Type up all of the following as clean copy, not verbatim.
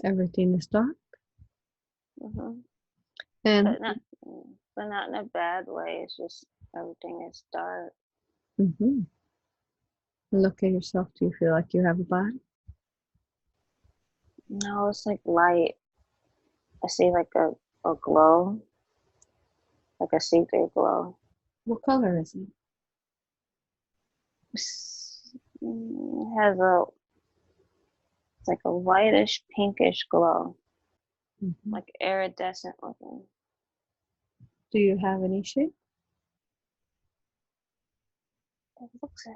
Everything is dark. Mm-hmm. And But not, but not in a bad way. It's just everything is dark. mhm, look at yourself. Do you feel like you have a body? No, it's like light. I see like a glow, like a see-through glow. What color is it? It has a, it's like a whitish, pinkish glow, Mhm. like iridescent looking. Do you have any shape? It looks,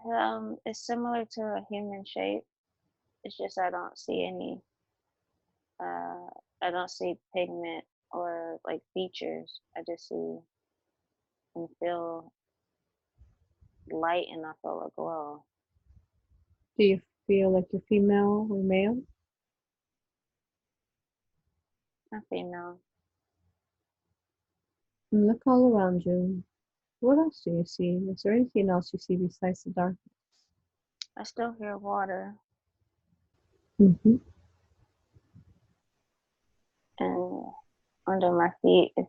it's similar to a human shape. It's just uh, I don't see pigment or like features. I just see and feel light and I feel a glow. Do you feel like you're female or male? I'm female. And look all around you. What else do you see? Is there anything else you see besides the dark? I still hear water, Mm-hmm. and under my feet, it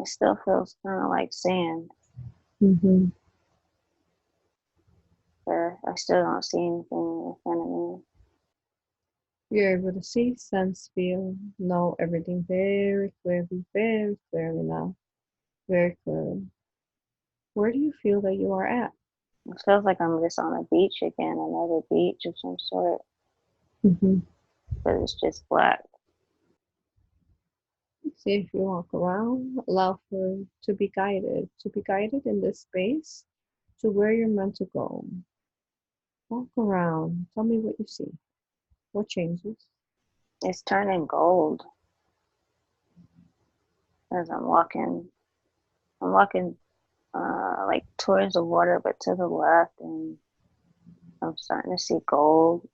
still feels kind of like sand, Mm-hmm. but I still don't see anything in front of me. You're able to see, sense, feel, know everything very clearly now. Very clearly. Where do you feel that you are at? It feels like I'm just on a beach again, another beach of some sort, Mm-hmm. but it's just black. See if you walk around, allow for to be guided in this space to where you're meant to go. Walk around. Tell me what you see. What changes? It's turning gold as I'm walking. I'm walking like towards the water, but to the left, and I'm starting to see gold,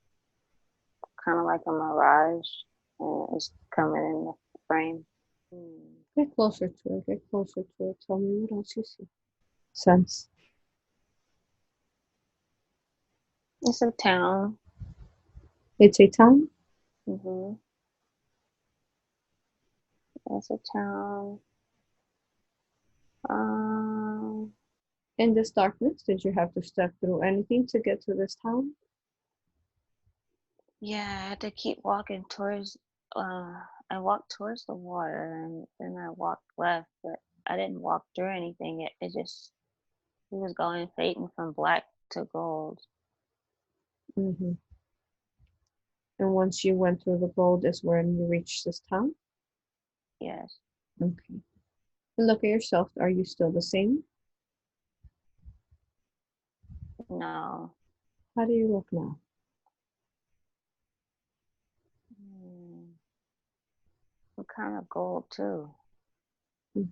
kind of like a mirage, and it's coming in the frame. Get closer to it. Get closer to it. Tell me what else you see. Sense. It's a town. It's a town. Mm-hmm. It's a town. Um, In this darkness, did you have to step through anything to get to this town? yeah, I had to keep walking towards. I walked towards the water, and then I walked left, but I didn't walk through anything. It was going fading from black to gold. Mm-hmm. And once you went through the gold is when you reached this town? Yes. Okay. And look at yourself. Are you still the same? No. How do you look now? Mm, what kind of gold too? Mm,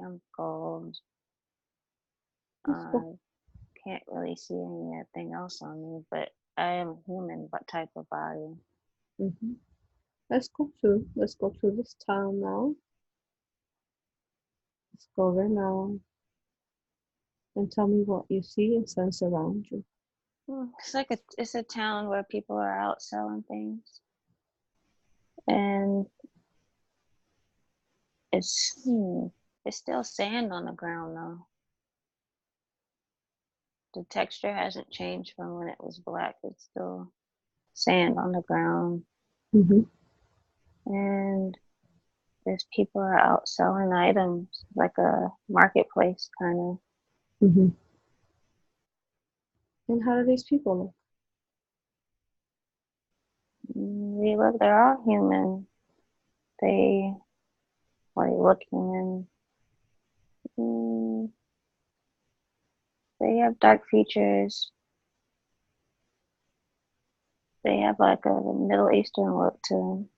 I'm gold. let's go. I can't really see anything else on me, but I am human, but type of body. Mm-hmm. Let's go to this town now. Let's go there now and tell me what you see and sense around you. It's a town where people are out selling things, and it's it's still sand on the ground though. The texture hasn't changed from when it was black. It's still sand on the ground, Mm-hmm. and there's people are out selling items like a marketplace kind of. Mm-hmm. And how do these people look? They look, they're all human. They like looking. Mm, they have dark features. They have like a Middle Eastern look to them.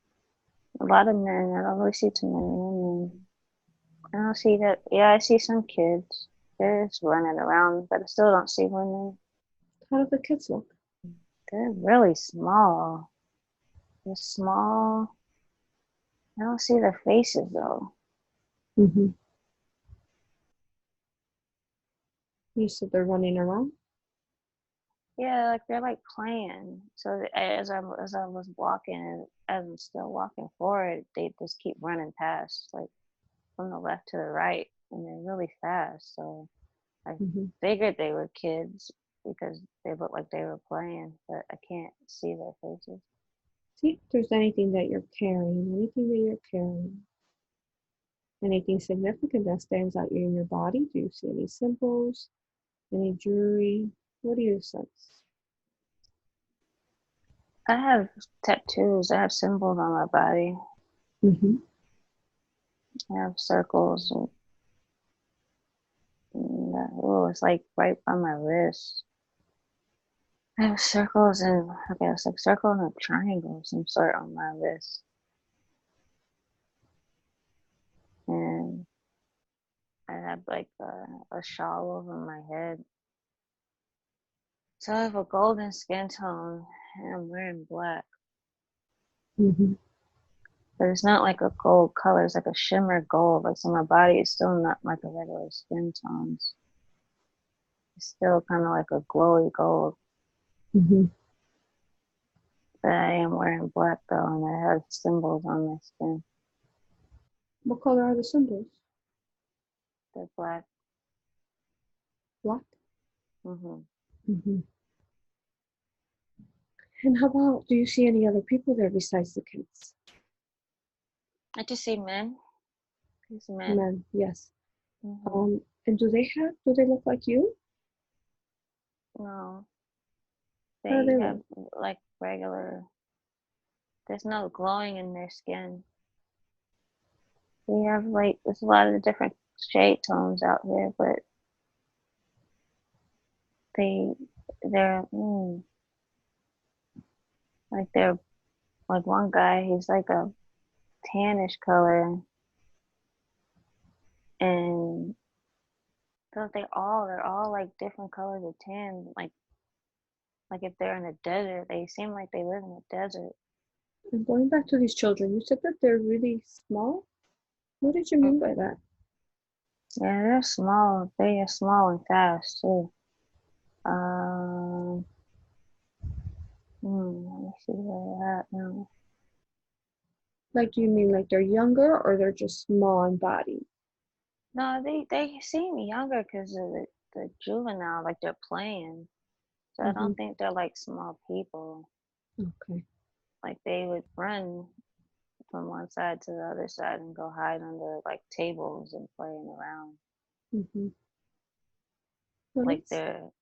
A lot of men. I don't really see too many women. I don't see that. Yeah, I see some kids. They're just running around, but I still don't see women. How do the kids look? They're really small. They're small. I don't see their faces though. Mm-hmm. You said they're running around. Yeah, like they're like playing. So as I was walking, and as I'm still walking forward, they just keep running past, like from the left to the right, and they're really fast. So I Hmm. figured they were kids because they look like they were playing, but I can't see their faces. See if there's anything that you're carrying, anything that you're carrying, anything significant that stands out in your body. Do you see any symbols, any jewelry? What do you sense? I have tattoos. I have symbols on my body. Hmm. I have circles, and oh, it's like right by my wrist. I have circles and okay, it's like circle and a triangle of some sort on my wrist, and I have like a shawl over my head. So I have a golden skin tone, and I'm wearing black. Hmm. But it's not like a gold color, it's like a shimmer gold. Like, so my body is still not like a regular skin tones. It's still kind of like a glowy gold. Hmm. But I am wearing black though, and I have symbols on my skin. What color are the symbols? They're black. Black. Hmm. Hmm. And how about, do you see any other people there besides the kids? I just see men. These men. Men, yes. Hmm. And do they look like you? No, How do they they have look? like regular. There's no glowing in their skin. They have like there's a lot of different shade tones out here, but they they're like they're like one guy. He's like a tannish color, and so they're all like different colors of tan. Like if they're in a desert, they seem like they live in a desert. And going back to these children, you said that they're really small. What did you mean by that? Yeah, they're small. They are small and fast too. Um, let me see where they're at now. Like, do you mean like they're younger or they're just small in body? No, they seem younger because of the juvenile, like they're playing. So I Hmm. don't think they're like small people. Okay. Like they would run from one side to the other side and go hide under like tables and playing around. Hmm. Well,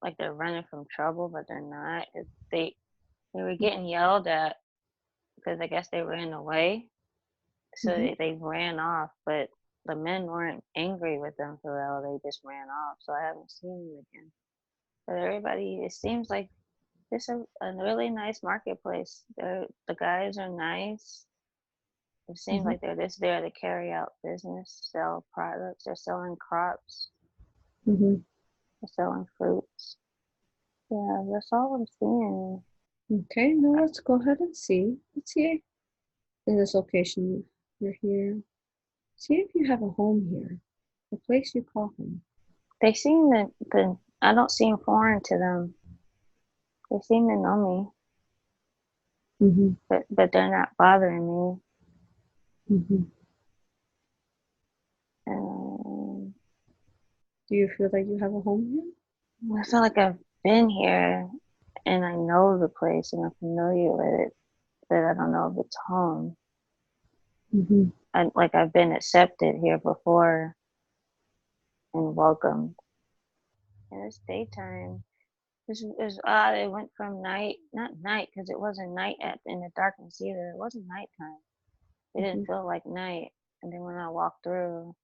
Like they're running from trouble, but they're not. They were getting yelled at because I guess they ran away. So hmm they ran off, but the men weren't angry with them for real. They just ran off. So I haven't seen them again. But everybody, it seems like it's a really nice marketplace. The guys are nice. It seems hmm like they're just there to carry out business, sell products. They're selling crops. hmm They're selling fruits. Yeah, that's all I'm seeing. Okay, now let's go ahead and see. Let's see in this location you're here. See if you have a home here, a place you call home. They seem I don't seem foreign to them. They seem to know Hmm. me, but they're not bothering me. Hmm. Um, Do you feel like you have a home here? I feel like I've been here and I know the place and I'm familiar with it, but I don't know if it's home. Hmm. And like I've been accepted here before and welcomed. And it's daytime. This is odd. It went from night, not night, because it wasn't night in the darkness either. It wasn't nighttime. It Hmm. didn't feel like night. And then when I walked through,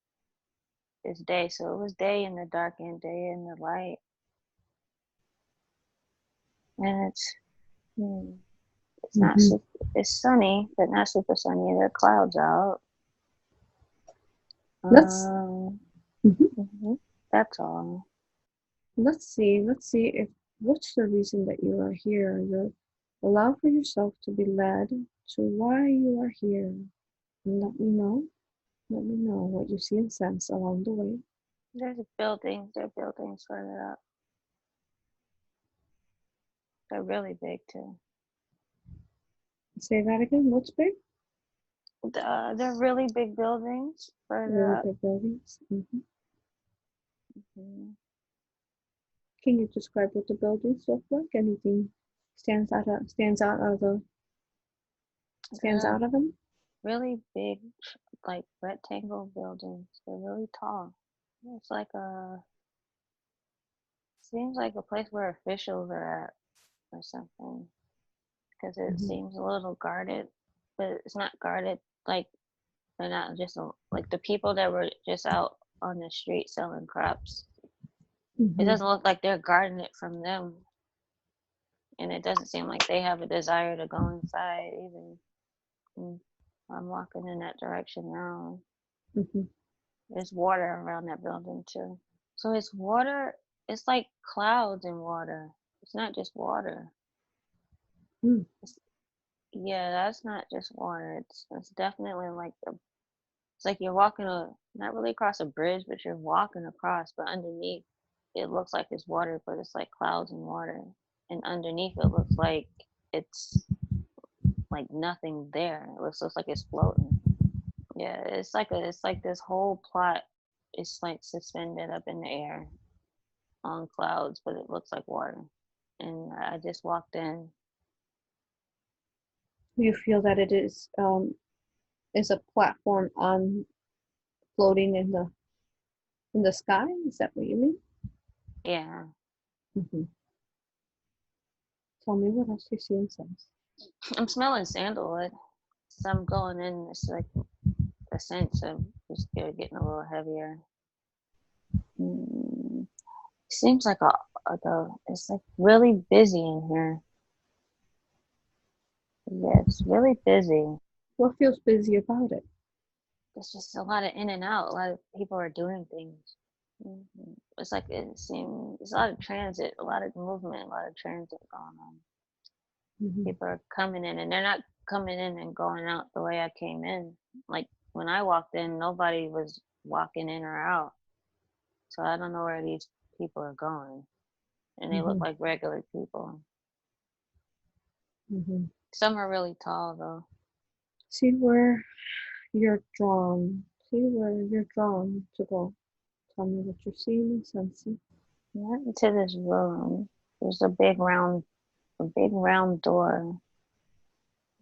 it's day. So it was day in the dark and day in the light. And it's not Hmm. super, it's sunny, but not super sunny. There are clouds out. Let's Um, mhm. mhm, that's all. Let's see if what's the reason that you are here. You allow for yourself to be led to why you are here. And let me know. Let me know what you see and sense along the way. There's buildings. There are buildings further up. They're really big too. Say that again. What's big? They're really big buildings further Really up. big buildings. Mm-hmm. Can you describe what the buildings look like? Anything stands out of them? Really big, like rectangle buildings. They're really tall. It's like seems like a place where officials are at or something, because it seems a little guarded, but it's not guarded. Like they're not just like the people that were just out on the street selling crops. It doesn't look like they're guarding it from them, and it doesn't seem like they have a desire to go inside either. I'm walking in that direction now. There's water around that building too. So it's water. It's like clouds in water. It's not just water. It's, yeah, that's not just water. It's definitely like it's like you're walking not really across a bridge, but you're walking across. But underneath, it looks like it's water, but it's like clouds and water. And underneath, it looks like it's like nothing there. It looks like it's floating. Yeah, it's like this whole plot is like suspended up in the air on clouds, but it looks like water. And I just walked in. You feel that it is a platform on floating in the sky? Is that what you mean? Yeah. Tell me what else you see and sense. I'm smelling sandalwood. So I'm going in. It's like a sense of just getting a little heavier. Seems like it's like really busy in here. Yeah, it's really busy. What feels busy about it? It's just a lot of in and out. A lot of people are doing things. It's like it's a lot of transit, a lot of movement, a lot of transit going on. People are coming in, and they're not coming in and going out the way I came in. Like when I walked in, nobody was walking in or out. So I don't know where these people are going. And they look like regular people. Some are really tall though. See where you're drawn. See where you're drawn to go. Tell me what you're seeing and sensing. Went into this room. There's a big round door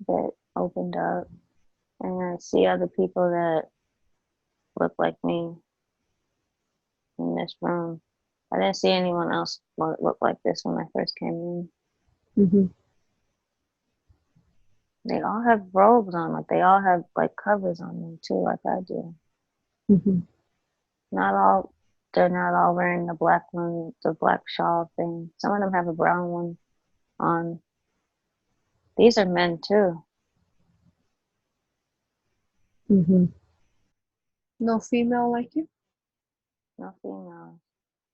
that opened up, and I see other people that look like me in this room. I didn't see anyone else look like this when I first came in. They all have robes on, like they all have like covers on them too, like I do. Not all, they're not all wearing the black one, the black shawl thing. Some of them have a brown one on. These are men too. No female like you? No females.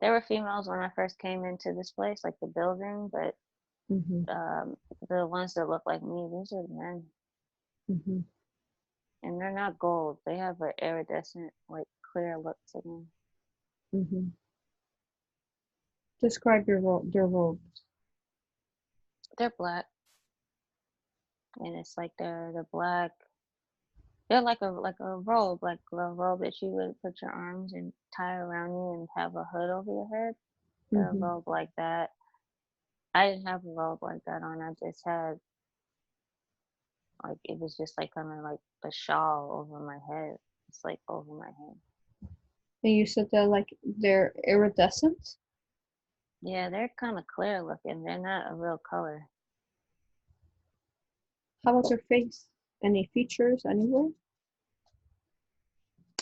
There were females when I first came into this place, like the building, but the ones that look like me, these are men. And they're not gold. They have an iridescent, like clear look to them. Describe their robes. They're black, and it's like they're black. They're like a robe, like a robe that you would put your arms and tie around you and have a hood over your head. They're a robe like that. I didn't have a robe like that on. I just had like it was just like kind of like a shawl over my head. It's like over my head. And you said they're iridescent? Yeah, they're kind of clear looking. They're not a real color. How about their face? Any features anywhere?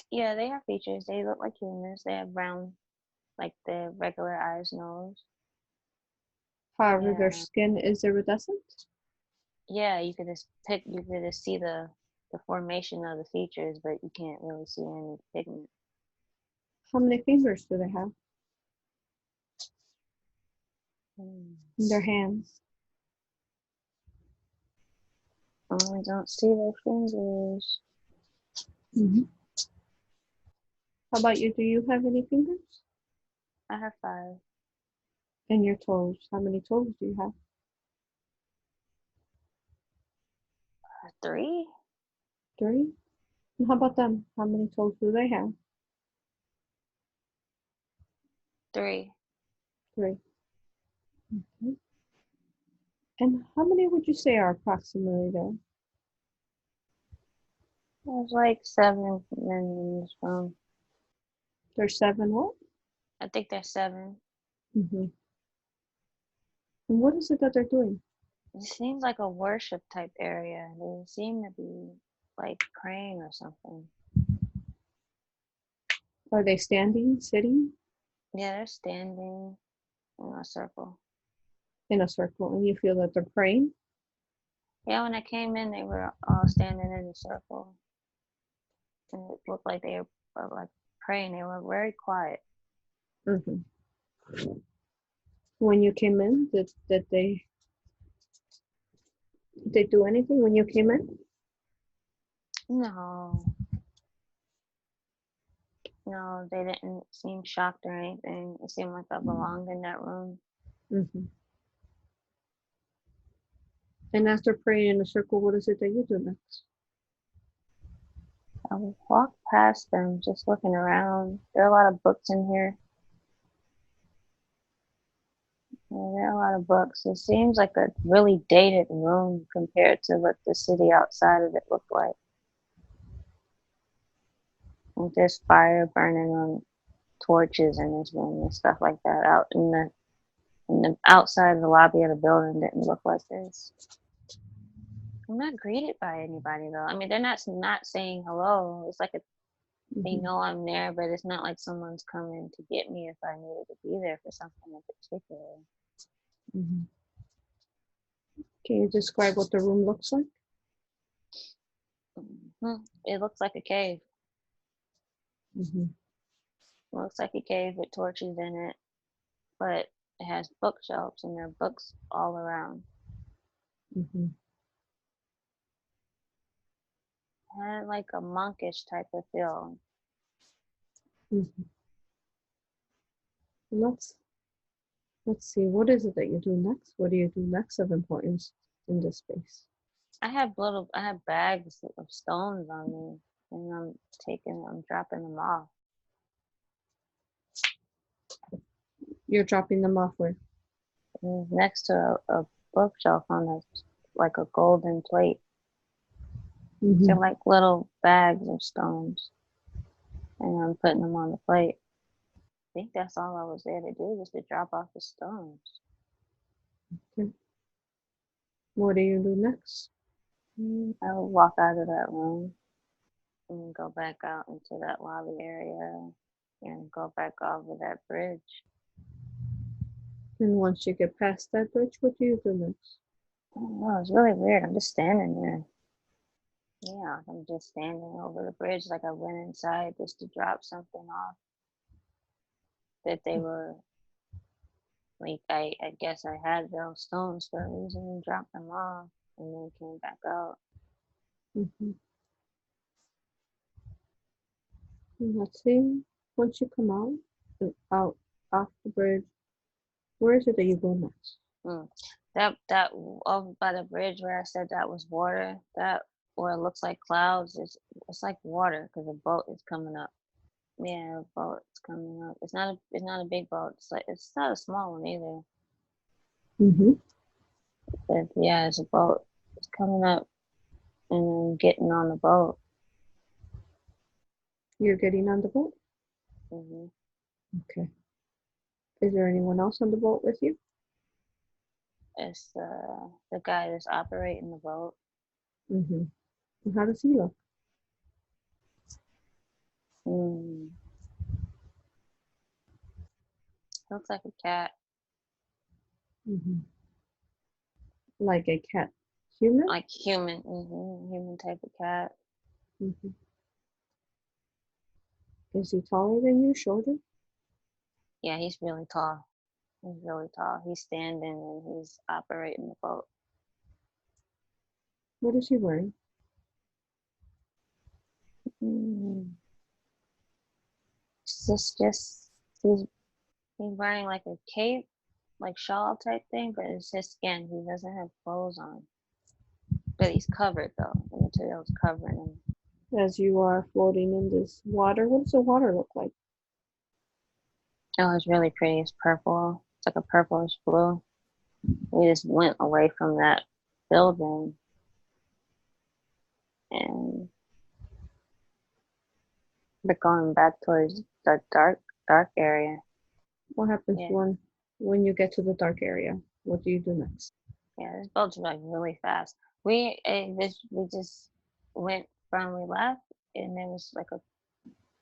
Yeah, they have features. They look like humans. They have brown, like the regular eyes, nose. However, their skin is iridescent? Yeah, you could just see the formation of the features, but you can't really see any pigment. How many fingers do they have? In their hands? I don't see their fingers. How about you? Do you have any fingers? I have 5. And your toes? How many toes do you have? 3. 3? And how about them? How many toes do they have? 3. 3. Okay. And how many would you say are approximately there? There's like 7 men in this room. There's 7 what? I think there's 7. Mm-hmm. And what is it that they're doing? It seems like a worship type area. They seem to be like praying or something. Are they standing, sitting? Yeah, they're standing in a circle. In a circle, and you feel that they're praying? Yeah, when I came in, they were all standing in a circle. And it looked like they were like praying. They were very quiet. Mm-hmm. When you came in, did they do anything when you came in? No. No, they didn't seem shocked or anything. It seemed like I belonged in that room. Mm-hmm. And as they're praying in a circle, what is it that you do next? I walked past them, just looking around. There are a lot of books in here. Yeah, there are a lot of books. It seems like a really dated room compared to what the city outside of it looked like. And there's fire burning on torches in this room and stuff like that. Out in the outside of the lobby of the building didn't look like this. I'm not greeted by anybody though. I mean, they're not saying hello. It's like they Mm-hmm. know I'm there, but it's not like someone's coming to get me if I needed to be there for something in particular. Mm-hmm. Can you describe what the room looks like? It looks like a cave. Mm-hmm. It looks like a cave with torches in it, but it has bookshelves and there are books all around. Mm-hmm. It had like a monkish type of feel. Mm-hmm. Let's see. What is it that you do next? What do you do next of importance in this space? I have bags of stones on me, and I'm dropping them off. You're dropping them off where? And next to a bookshelf on like a golden plate. Mm-hmm. They're like little bags of stones, and I'm putting them on the plate. I think that's all I was there to do, was to drop off the stones. Okay. What do you do next? I would walk out of that room and go back out into that lobby area and go back over that bridge. And once you get past that bridge, what do you do next? I don't know, it's really weird. I'm just standing there. Yeah, I'm just standing over the bridge like I went inside just to drop something off that they were like I guess I had those stones for a reason and dropped them off and then came back out. Mm-hmm. And let's see. Once you come out and out off the bridge, where is it that you go next? Mm. That over by the bridge where I said that was water, that where it looks like clouds, it's like water because a boat is coming up. Yeah, a boat's coming up. It's not a big boat. It's not a small one either. Mm-hmm. But yeah, it's a boat. It's coming up and then getting on the boat. You're getting on the boat? Hmm. Okay. Is there anyone else on the boat with you? It's the guy that's operating the boat. Mm-hmm. And how does he look? Mm. Looks like a cat, Mm-hmm. Like a cat. Human? like human, human type of cat. Mm-hmm. Is he taller than you? Shorter? Yeah, he's really tall. He's really tall. He's standing and he's operating the boat. What is he wearing? Mm. Just he's wearing like a cape, like shawl type thing, but it's his skin. He doesn't have clothes on. he's covered though. The material's covering him. As you are floating in this water, what does the water look like? Oh, it's really pretty. It's purple. It's like a purplish blue. We just went away from that building, and we're going back towards the dark area. What happens Yeah. when you get to the dark area? What do you do next? Yeah, this boat's like really fast. We just went from we left, and there was like a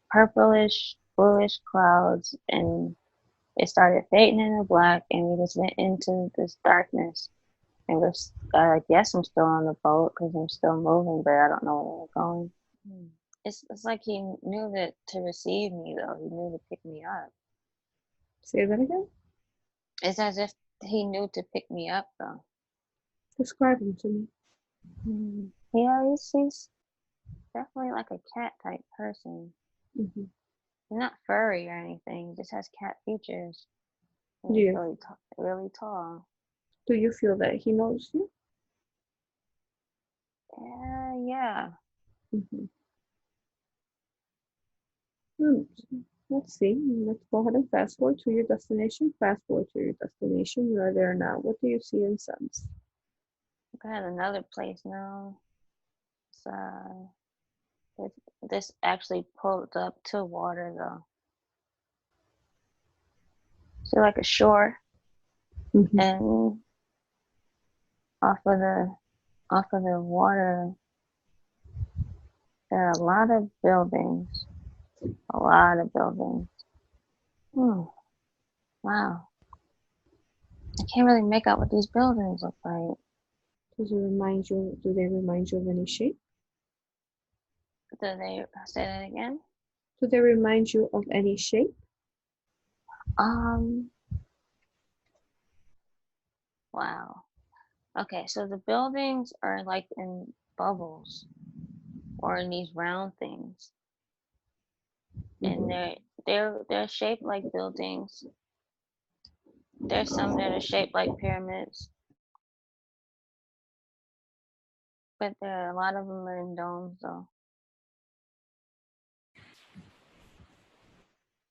purplish, bluish clouds, and it started fading into black, and we just went into this darkness. And I guess I'm still on the boat because I'm still moving, but I don't know where we're going. It's like he knew that to receive me though. He knew to pick me up. Say that again. It's as if he knew to pick me up though. Describe him to me. Yeah, he's definitely like a cat type person. Mm-hmm. He's not furry or anything. He just has cat features. Do you Really tall. do you feel that he knows you? Yeah. Mm-hmm. Let's see. Let's go ahead and fast forward to your destination. Fast forward to your destination. You are there now. What do you see and sense? I got another place now. This actually pulled up to water though. So like a shore, Mm-hmm. and off of the water, there are a lot of buildings. A lot of buildings. Wow. I can't really make out what these buildings look like. Do they remind you of any shape? Do they say that again? Do they remind you of any shape? Wow. Okay, so the buildings are like in bubbles or in these round things. Mm-hmm. And they're shaped like buildings. There's some that are shaped like pyramids. But there are a lot of them are in domes though.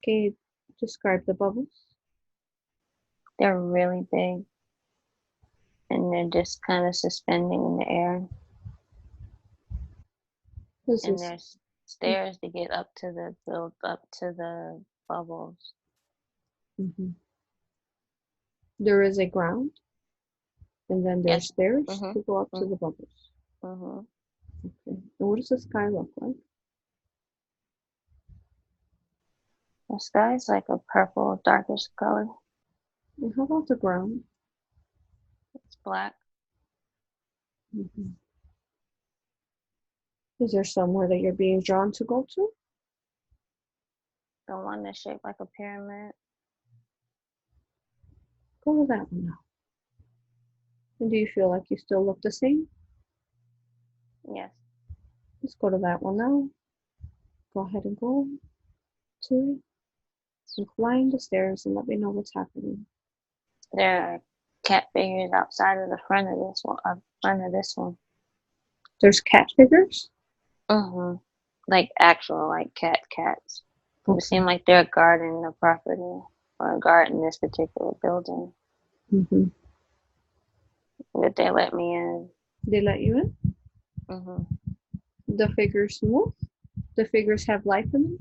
Can you describe the bubbles? They're really big. And they're just kind of suspending in the air. And there's stairs to get up to the bubbles. Mm-hmm. There is a ground, and then there's Yes. stairs Mm-hmm. to go up to the bubbles. Mm-hmm. Okay. And what does the sky look like? The sky's like a purple, darkish color. And how about the ground? It's black. Mm-hmm. Is there somewhere that you're being drawn to go to? The one that's shaped like a pyramid. Go to that one now. And do you feel like you still look the same? Yes. Let's go to that one now. Go ahead and go to it. And climb the stairs and let me know what's happening. There are cat figures outside of the front of this one. There's cat figures? Mm-hmm. Like actual like cats. Okay. It seems like they're guarding the property or guarding this particular building. Mm-hmm. But they let me in. They let you in? Mm-hmm. The figures move? The figures have life in them?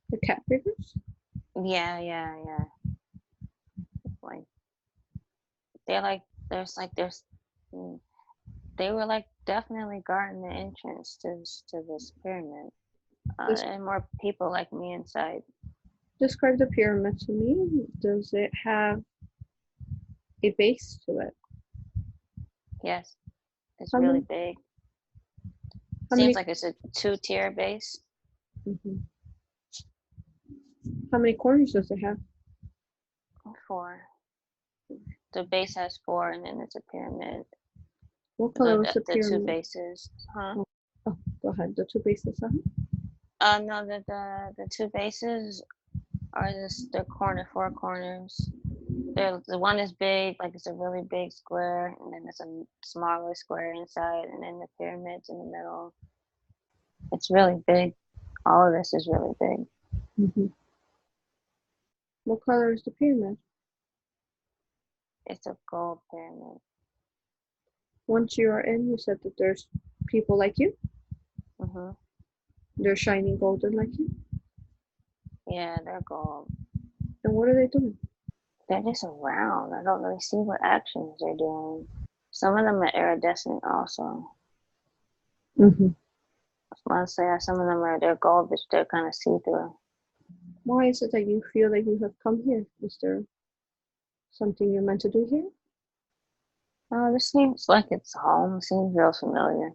The cat figures? Yeah. Like they're like there's they were like definitely guarding the entrance to this pyramid. And more people like me inside. Describe the pyramid to me. Does it have a base to it? Yes, it's How really many? big. How Seems many? like it's a 2-tier base. Mm-hmm. How many corners does it have? 4. The base has 4, and then it's a pyramid. What color was the The 2 pyramid? bases, huh? Oh, go ahead. The 2 bases. No, the 2 bases are just the 4 corners. The one is big, like it's a really big square, and then there's a smaller square inside, and then the pyramids in the middle. It's really big. All of this is really big. Mm-hmm. What color is the pyramid? It's a gold pyramid. Once you are in, you said that there's people like you. Hmm. They're shining golden like you. Yeah, they're gold. And what are they doing? They're just around. I don't really see what actions they're doing. Some of them are iridescent also. Mm-hmm. Let's say some of them are they're gold, but they're kind of see-through. Why is it that you feel that you have come here? Is there something you're meant to do here? Oh, this seems like it's home. It seems real familiar.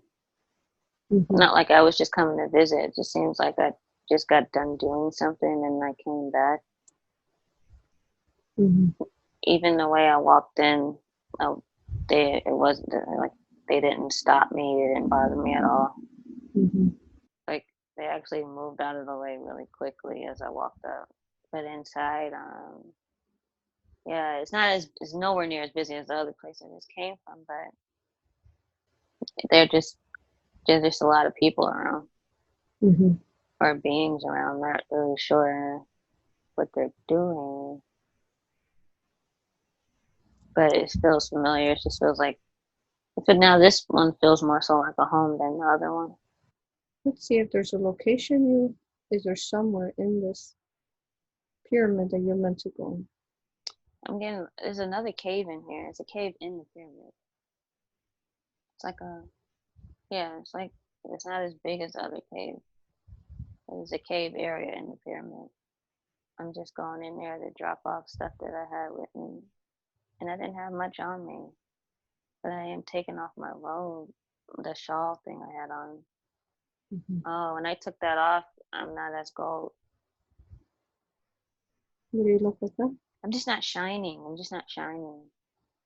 Mm-hmm. Not like I was just coming to visit. It just seems like I just got done doing something and I came back. Mm-hmm. Even the way I walked in, uh, it wasn't like they didn't stop me. It didn't bother me at all. Mm-hmm. Like they actually moved out of the way really quickly as I walked up. But inside, yeah, it's nowhere near as busy as the other place I just came from. But they're just there's just a lot of people around Mm-hmm. or beings around. Not really sure what they're doing, but it feels familiar. It just feels like. But now this one feels more so like a home than the other one. Let's see if there's a location you. Is there somewhere in this pyramid that you're meant to go? There's another cave in here. It's a cave in the pyramid. It's like yeah, it's not as big as the other cave. There's a cave area in the pyramid. I'm just going in there to drop off stuff that I had with me. And I didn't have much on me, but I am taking off my robe, the shawl thing I had on. Mm-hmm. Oh, when I took that off, I'm not as gold. What do you look like that? I'm just not shining. I'm just not shining.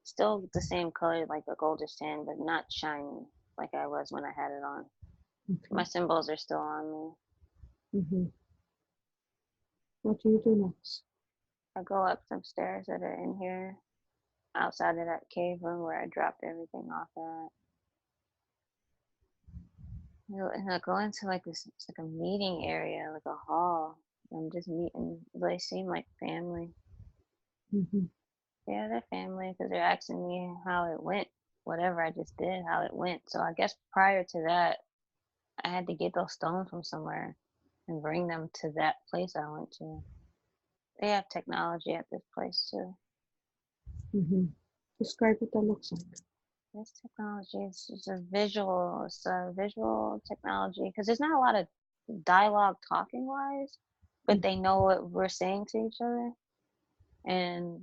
Still the same color like a goldish tan, but not shining like I was when I had it on. Okay. My symbols are still on me. Mm-hmm. What do you do next? I go up some stairs that are in here, outside of that cave room where I dropped everything off at. And I go into like this, it's like a meeting area, like a hall. I'm just meeting. They seem like family. Mm-hmm. Yeah, they're family because they're asking me how it went, whatever I just did, how it went. So I guess prior to that, I had to get those stones from somewhere and bring them to that place I went to. They have technology at this place too. Mm-hmm. Describe what that looks like. This technology is it's a visual technology because there's not a lot of dialogue talking wise, but they know what we're saying to each other. And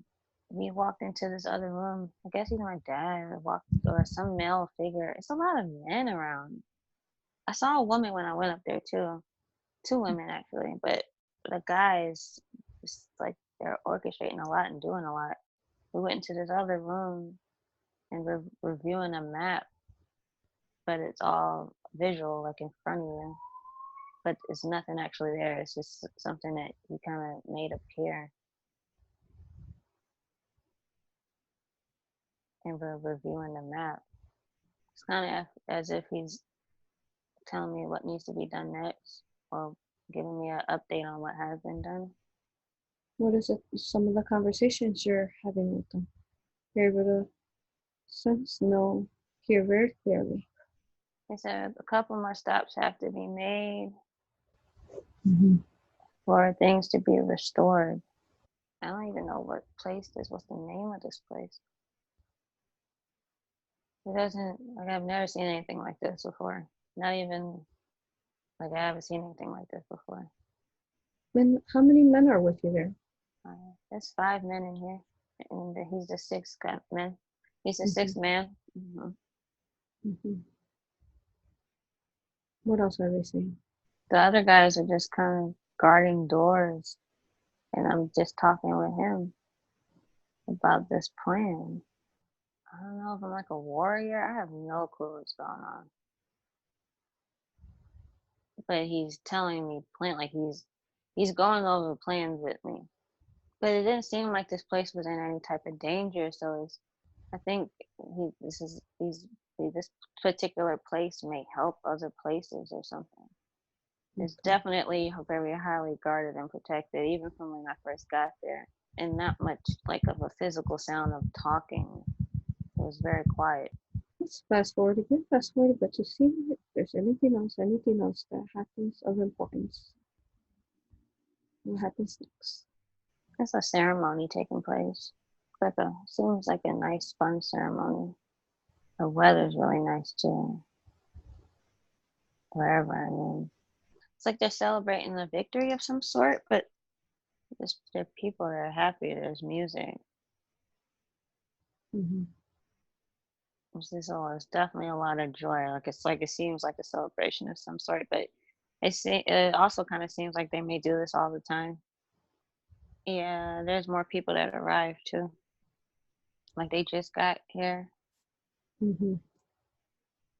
we walked into this other room. I guess either my dad or some male figure. It's a lot of men around. I saw a woman when I went up there too. Two women actually, but the guys, it's like they're orchestrating a lot and doing a lot. We went into this other room and we're reviewing a map, but it's all visual, like in front of you. But it's nothing actually there. It's just something that you kind of made appear, and we're reviewing the map. It's kind of as if he's telling me what needs to be done next, or giving me an update on what has been done. What is it? Some of the conversations you're having with them. You're able to sense, know, hear very clearly. They said a couple more stops have to be made Mm-hmm. for things to be restored. I don't even know what place this. What's the name of this place? It doesn't like I've never seen anything like this before. Not even like I haven't seen anything like this before. Men, how many men are with you there? There's 5 men in here, and he's the sixth man. He's the Mm-hmm. sixth man. Mm-hmm. Mm-hmm. What else are they saying? The other guys are just kind of guarding doors, and I'm just talking with him about this plan. I don't know if I'm like a warrior. I have no clue what's going on. But he's telling me plan like he's going over plans with me. But it didn't seem like this place was in any type of danger. So I think this particular place may help other places or something. It's Okay. definitely very highly guarded and protected, even from when I first got there. And not much like of a physical sound of talking. It was very quiet. Let's fast forward again, fast forward a bit to see if there's anything else that happens of importance. What happens next? There's a ceremony taking place. Seems like a nice, fun ceremony. The weather's really nice too. Wherever I mean, it's like they're celebrating a victory of some sort, but there are people that are happy. There's music. Mm-hmm. It's definitely a lot of joy. It seems like a celebration of some sort, but it also kind of seems like they may do this all the time. Yeah, there's more people that arrive too. Like they just got here. Mm-hmm.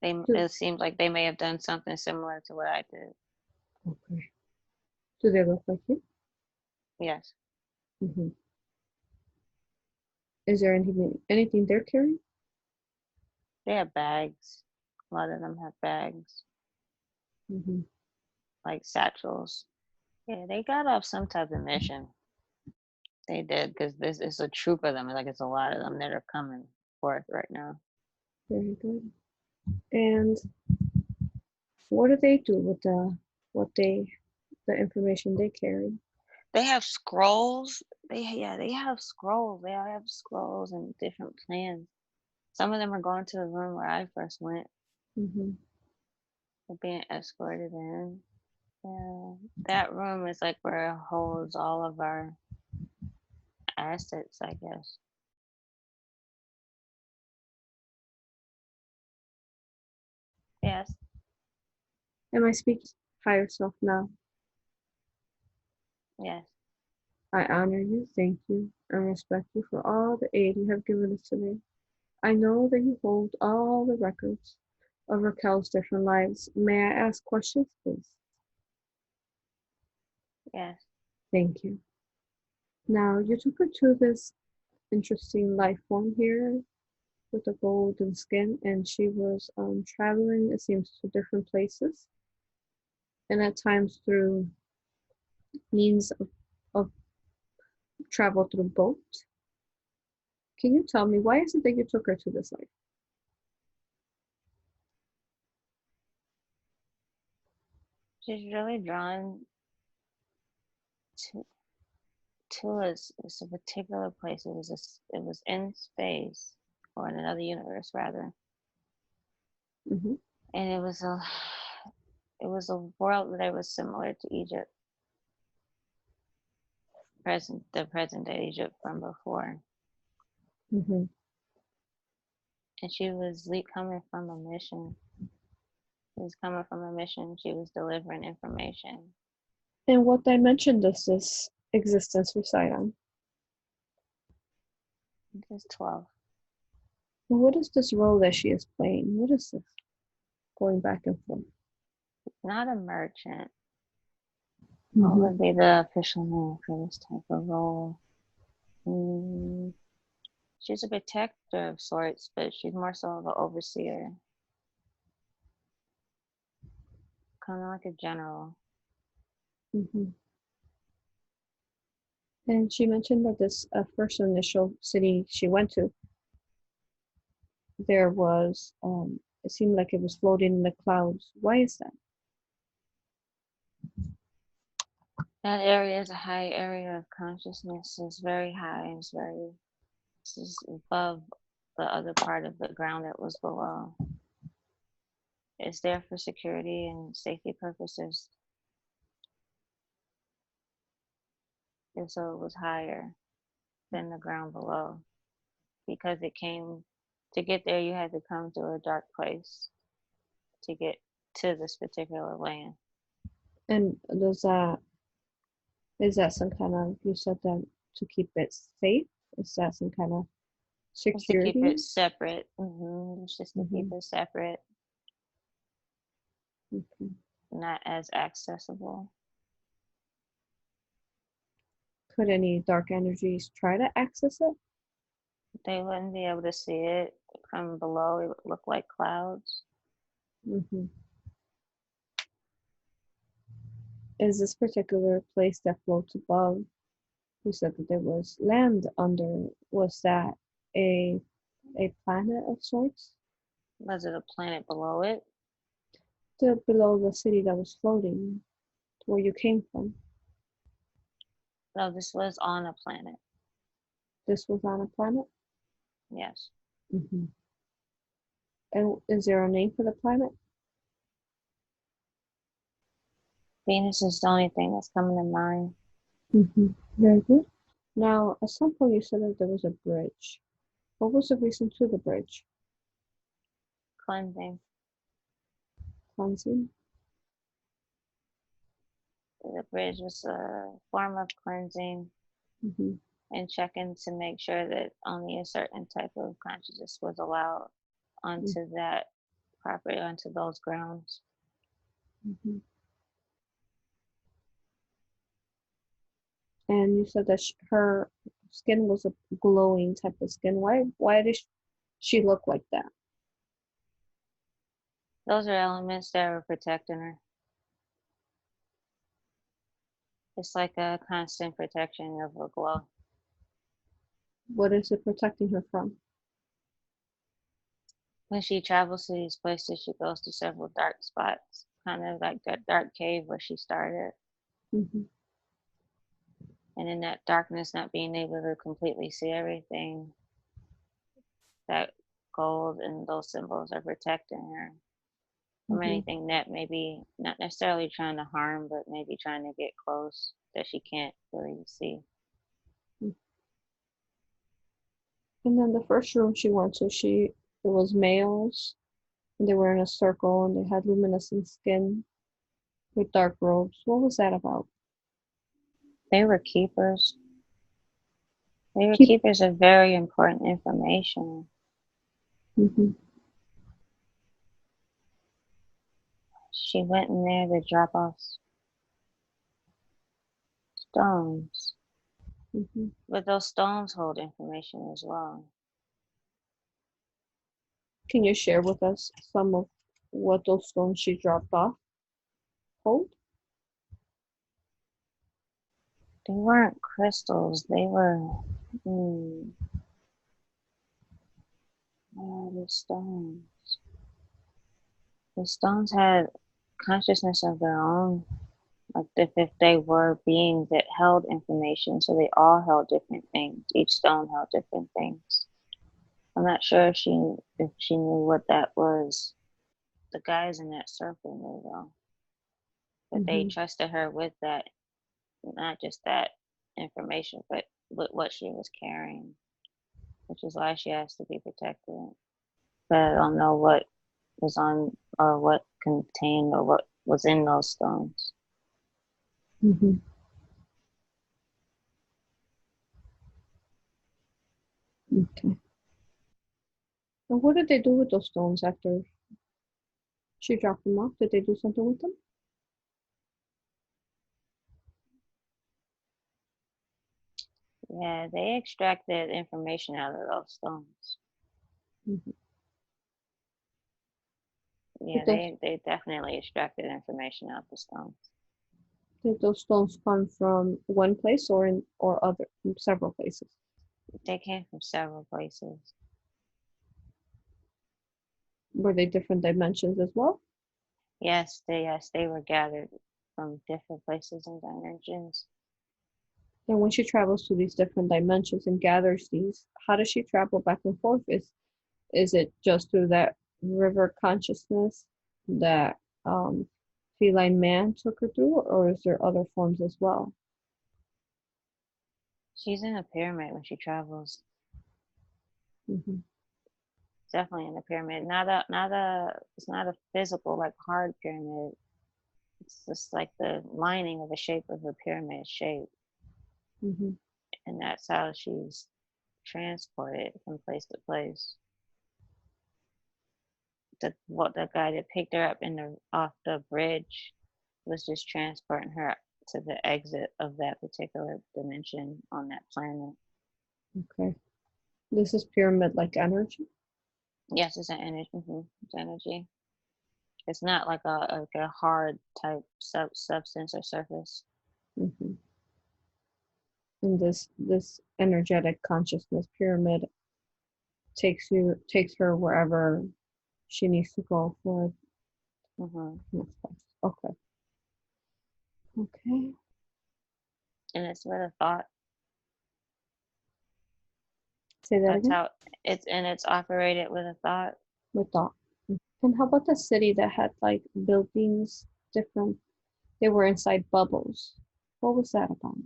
It seems like they may have done something similar to what I did. Okay. Do they look like you? Yes. Mm-hmm. Is there anything they're carrying? They have bags. A lot of them have bags, Mm-hmm. like satchels. Yeah, they got off some type of mission. They did, because this is a troop of them. Like it's a lot of them that are coming forth right now. Very good. And what do they do with the information they carry? They have scrolls. They have scrolls. They all have scrolls and different plans. Some of them are going to the room where I first went. Mm-hmm. They're being escorted in. Yeah, that room is like where it holds all of our assets, I guess. Yes, Am I speaking higher self now? yes, I honor you, thank you, and respect you for all the aid you have given us today. I know that you hold all the records of Raquel's different lives. May I ask questions, please? yes, Thank you. Now, you took her to this interesting life form here with the golden skin, and she was traveling, it seems, to different places, and at times through means of travel through boat. Can you tell me why is it that you took her to this life? she's really drawn to a particular place. It was in space, or in another universe rather, Mm-hmm. and it was a world that was similar to Egypt, the present day Egypt from before. Mm-hmm. And she was coming from a mission. She was coming from a mission. She was delivering information. And what dimension does this existence reside on? It's 12. And what is this role that she is playing? What is this? Going back and forth. Not a merchant. What Mm-hmm. would be the official name for this type of role? She's a protector of sorts, but she's more so of an overseer. Kind of like a general. Mm-hmm. And she mentioned that this first initial city she went to, there was, it seemed like it was floating in the clouds. Why is that? That area is a high area of consciousness. It's very high. It's above the other part of the ground that was below. It's there for security and safety purposes. And so it was higher than the ground below. Because to get there, you had to come to a dark place to get to this particular land. And is that some kind of, you said that to keep it safe? Is that some kind of It's to keep security? it separate. It's just to keep Mm-hmm. it separate, Okay. not as accessible. Could any dark energies try to access it? They wouldn't be able to see it from below. It would look like clouds. Hmm. Is this particular place that floats above? You said that there was land under. Was that a a planet of sorts? Was it a planet below it? Still below the city that was floating to where you came from. No, this was on a planet. This was on a planet? Yes. Hmm. And is there a name for the planet? Venus is the only thing that's coming to mind. Hmm. Very good. Now, at some point you said that there was a bridge. What was the reason to the bridge? Cleansing. Cleansing? The bridge was a form of cleansing Hmm. and checking to make sure that only a certain type of consciousness was allowed onto that property, onto those grounds. Hmm. And you said that her skin was a glowing type of skin. Why did she look like that? Those are elements that were protecting her. It's like a constant protection of a glow. What is it protecting her from? When she travels to these places, she goes to several dark spots, kind of like that dark cave where she started. Hmm. And in that darkness, not being able to completely see everything, that gold and those symbols are protecting her from Hmm. anything that maybe not necessarily trying to harm, but maybe trying to get close that she can't really see. And then the first room she went to, it was males, and they were in a circle, and they had luminescent skin with dark robes. What was that about? They were keepers. They were Keep. keepers of very important information. Hmm. She went in there to drop off stones, Hmm. but those stones hold information as well. Can you share with us some of what those stones she dropped off hold? They weren't crystals. They were the stones. The stones had consciousness of their own, like if they were beings that held information, so they all held different things. Each stone held different things. I'm not sure if she knew what that was. The guys in that circle knew though, but they Hmm. trusted her with that, not just that information, but with what she was carrying, which is why she has to be protected. But I don't know what was on or what contained or what was in those stones. Hmm. Okay. And what did they do with those stones after she dropped them off? Did they do something with them? Yeah, they extracted information out of those stones. Hmm. Yeah, Did those they definitely extracted information out of the stones. did those stones come from one place or in or other from several places? They came from several places. Were they different dimensions as well? Yes, they were gathered from different places and dimensions. And when she travels to these different dimensions and gathers these, how does she travel back and forth? Is it just through that river consciousness that feline man took her through, or is there other forms as well? She's in a pyramid when she travels. Hmm. Definitely in a pyramid. Not a it's not a physical like hard pyramid. It's just like the lining of the shape of a pyramid shape. Hmm. And that's how she's transported from place to place. The guy that picked her up in the off the bridge was just transporting her to the exit of that particular dimension on that planet. Okay. This is pyramid-like energy? Yes, it's an energy. It's energy. It's not like a hard type substance or surface. Mm-hmm. And this energetic consciousness pyramid takes her wherever she needs to go for it. Okay. Okay. And it's with a thought. Say that That's again. how it's operated with a thought. With thought. And how about the city that had like buildings different? They were inside bubbles. What was that about?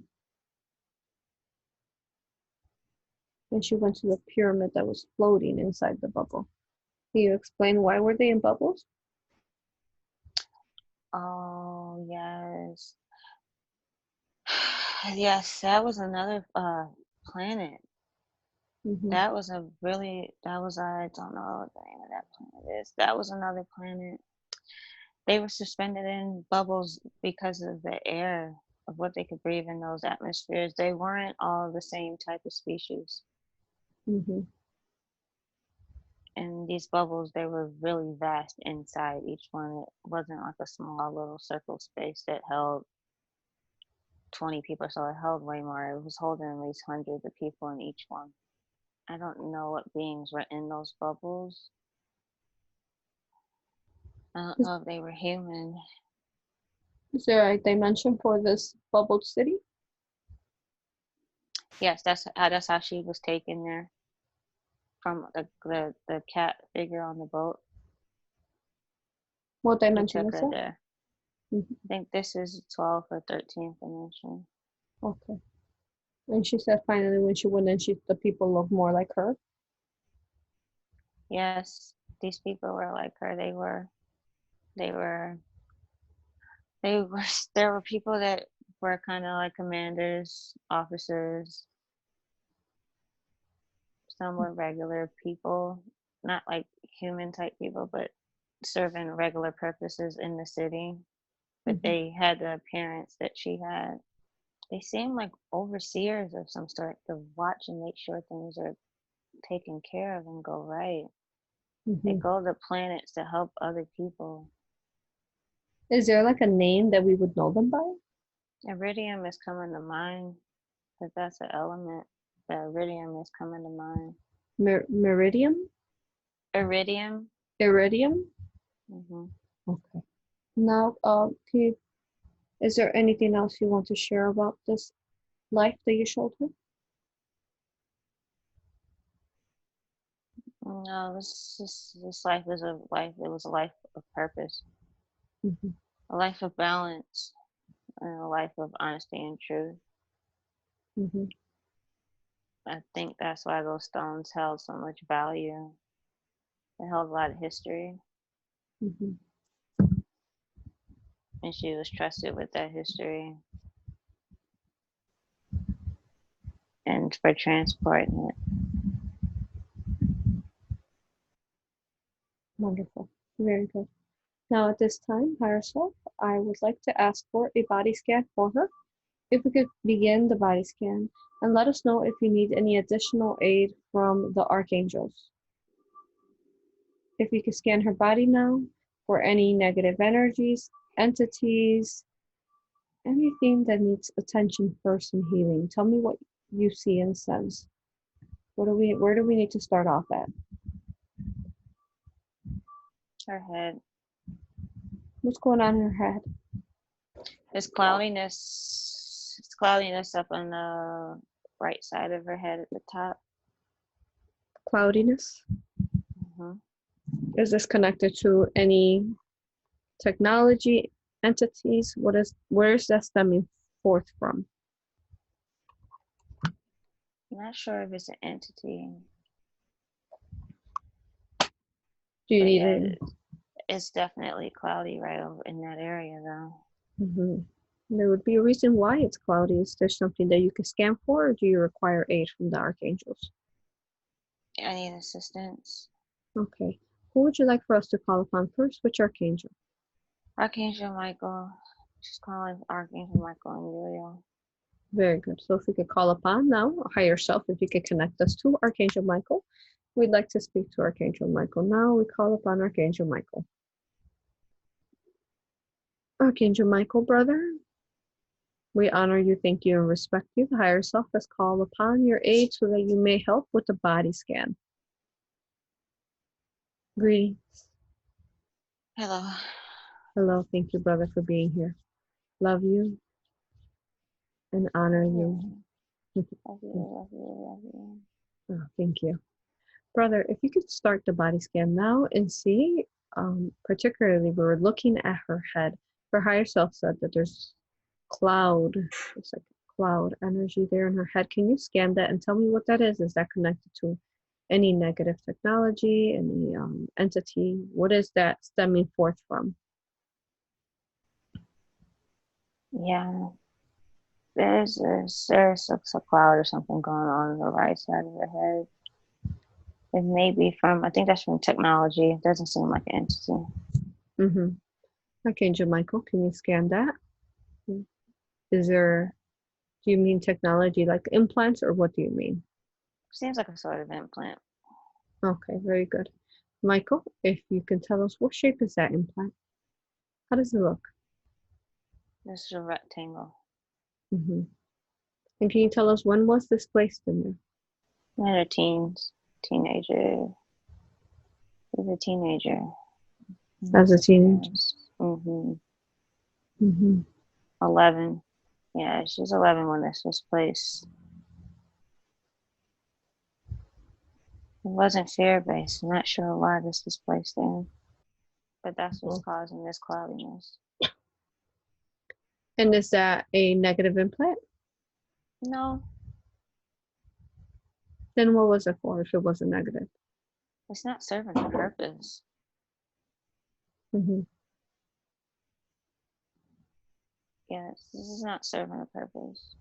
Then she went to the pyramid that was floating inside the bubble. Can you explain why were they in bubbles? Oh yes. Yes, that was another planet. Mm-hmm. That was I don't know what the name of that planet is. That was another planet. They were suspended in bubbles because of the air of what they could breathe in those atmospheres. They weren't all the same type of species. Mm-hmm. And these bubbles, they were really vast inside each one. It wasn't like a small little circle space that held 20 people, so it held way more. It was holding at least hundreds of people in each one. I don't know what beings were in those bubbles. I don't know if they were human. Is there a dimension for this bubbled city? Yes, that's how she was taken there from the cat figure on the boat. What He dimension took is her that? there. Mm-hmm. I think this is 12th or 13th dimension. Okay. And she said finally when she went in, the people looked more like her. Yes, these people were like her. They were they were there were people that were kind of like commanders, officers. Some were regular people, not like human type people, but serving regular purposes in the city. But Mm-hmm. they had the appearance that she had. They seem like overseers of some sort to watch and make sure things are taken care of and go right. They Mm-hmm. go to planets to help other people. Is there like a name that we would know them by? Iridium is coming to mind, because that's an element. The iridium is coming to mind. Meridium? Iridium? Iridium? Mm-hmm. Okay. Now, is there anything else you want to share about this life that you showed her? No, this life is a life. It was a life of purpose, Mm-hmm. a life of balance, and a life of honesty and truth. Mm-hmm. I think that's why those stones held so much value. They held a lot of history, Mm-hmm. and she was trusted with that history and for transporting it. Wonderful. Very good. Now, at this time, higher self, I would like to ask for a body scan for her. If we could begin the body scan and let us know if you need any additional aid from the archangels. If you could scan her body now for any negative energies, entities, anything that needs attention first in healing. Tell me what you see and sense. Where do we need to start off at? Her head. What's going on in her head? There's cloudiness. It's cloudiness up on the right side of her head at the top. Cloudiness? Mm-hmm. Is this connected to any technology entities? Where is that stemming forth from? I'm not sure if it's an entity, Do you but need yeah, it? it's definitely cloudy right over in that area though. Mm-hmm. There would be a reason why it's cloudy. Is there something that you can scan for, or do you require aid from the archangels? I need assistance. Okay. Who would you like for us to call upon first? Which archangel? Archangel Michael. She's calling Archangel Michael and Uriel. Very good. So if we could call upon now, higher self, if you could connect us to Archangel Michael. We'd like to speak to Archangel Michael. Now we call upon Archangel Michael. Archangel Michael, brother, we honor you, thank you, and respect you. The higher self has called upon your aid so that you may help with the body scan. Greetings. Hello. Hello, thank you, brother, for being here. Love you and honor you. Love you, love you, love you. Oh, thank you. Brother, if you could start the body scan now and see, particularly we were looking at her head. Her higher self said that there's cloud, it's like cloud energy there in her head. Can you scan that and tell me what that is? Is that connected to any negative technology, any entity? What is that stemming forth from? Yeah. There's a cloud or something going on the right side of her head. It may be from, I think that's from technology. It doesn't seem like an entity. Mm-hmm. Archangel Michael, can you scan that? Is there, do you mean technology like implants, or what do you mean? Seems like a sort of implant. Okay, very good. Michael, if you can tell us, what shape is that implant? How does it look? This is a rectangle. Mm-hmm. And can you tell us, when was this placed in there? In her teens, teenager. She's a teenager. As a teenager? Mm-hmm. Mm-hmm. 11. Yeah, she's 11 when this was placed. It wasn't fear-based. I'm not sure why this was placed in, but that's what's causing this cloudiness. And is that a negative implant? No, Then what was it for if it wasn't negative? it's not serving a purpose. Mm-hmm. Yes, this is not serving a purpose.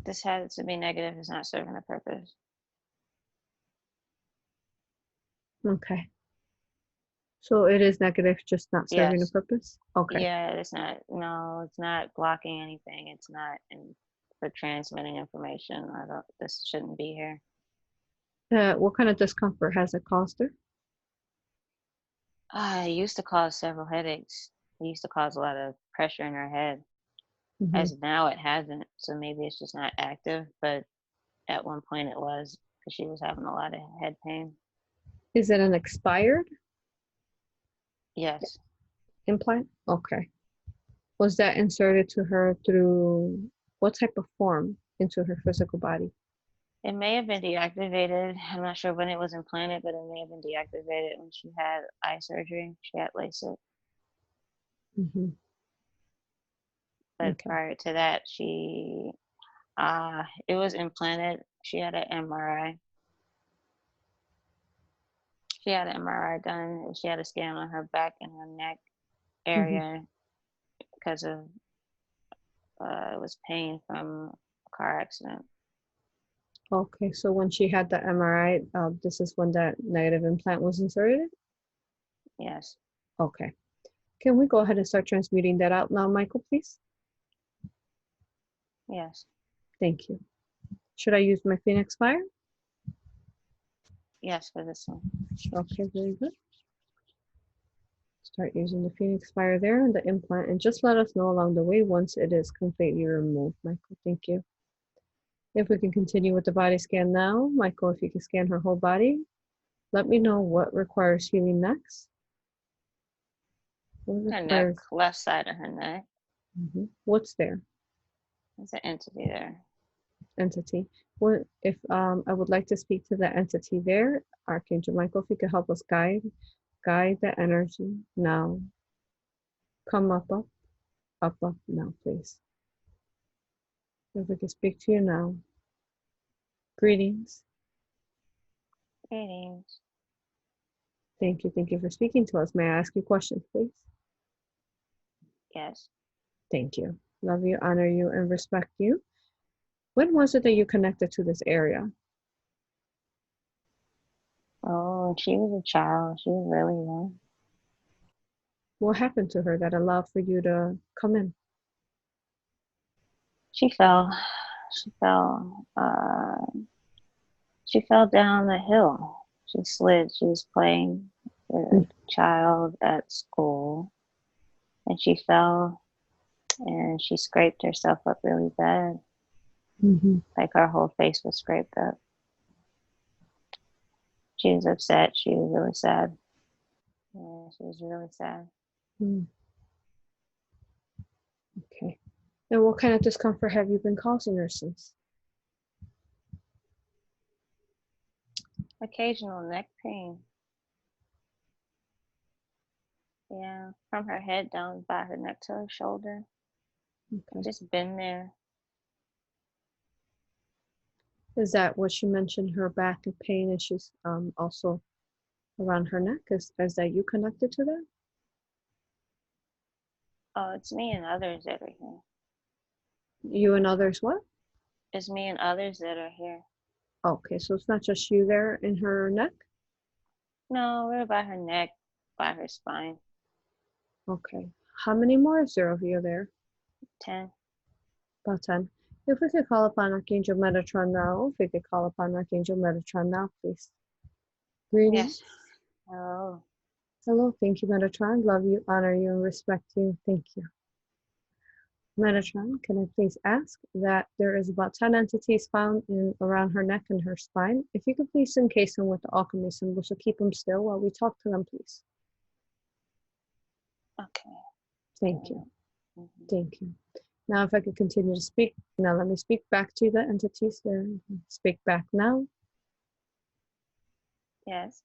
This has to be negative. It's not serving a purpose. Okay. So it is negative, just not serving a Yes. purpose? Okay. Yeah, it's not. No, it's not blocking anything. It's not for transmitting information. I don't. This shouldn't be here. What kind of discomfort has it caused her? It used to cause several headaches. It used to cause a lot of pressure in her head. Mm-hmm. As now, it hasn't. So maybe it's just not active. But at one point, it was because she was having a lot of head pain. Is it an expired Yes. implant? Okay. Was that inserted to her through what type of form into her physical body? It may have been deactivated. I'm not sure when it was implanted, but it may have been deactivated when she had eye surgery. She had LASIK. Mm-hmm. But Okay. prior to that, it was implanted. She had an MRI. She had an MRI done. She had a scan on her back and her neck area because of it was pain from a car accident. Okay, so when she had the MRI, this is when that negative implant was inserted? Yes. Okay. Can we go ahead and start transmuting that out now, Michael, please? Yes. Thank you. Should I use my Phoenix Fire? Yes, for this one. Okay, very good. Start using the Phoenix Fire there and the implant, and just let us know along the way once it is completely removed, Michael. Thank you. If we can continue with the body scan now, Michael, if you can scan her whole body, let me know what requires healing next. Her neck, left side of her neck. What's there? There's an entity there. Entity. What if I would like to speak to the entity there, Archangel Michael, if you could help us guide the energy now. Come up now, please. If we can speak to you now. Greetings. Greetings. Thank you for speaking to us. May I ask you questions, please? Yes. Thank you. Love you, honor you, and respect you. When was it that you connected to this area? Oh, she was a child. She was really young. What happened to her that allowed for you to come in? She fell. She fell. She fell down the hill. She slid. She was playing with a child at school, and she fell, and she scraped herself up really bad. Mm-hmm. Like her whole face was scraped up. She was upset. She was really sad. Yeah, she was really sad. Mm. Okay. And what kind of discomfort have you been causing her since? Occasional neck pain. Yeah, from her head down by her neck to her shoulder. Okay. Just been there. Is that what she mentioned, her back and pain, and she's also around her neck? Is that you connected to that? Oh, it's me and others that are here. You and others what? It's me and others that are here. Okay, so it's not just you there in her neck? No, we're by her neck, by her spine. Okay. How many more is there of you there? 10. About 10. If we could call upon Archangel Metatron now, if we could call upon Archangel Metatron now, please. Greetings. Yes. Hello. Hello, thank you, Metatron. Love you, honor you, and respect you. Thank you. Metatron, can I please ask that there is about 10 entities found around her neck and her spine. If you could please encase them with the alchemy symbol, so keep them still while we talk to them, please. Okay. Thank you. Mm-hmm. Thank you. Now, if I could continue to speak. Now, let me speak back to the entities there. Speak back now. Yes.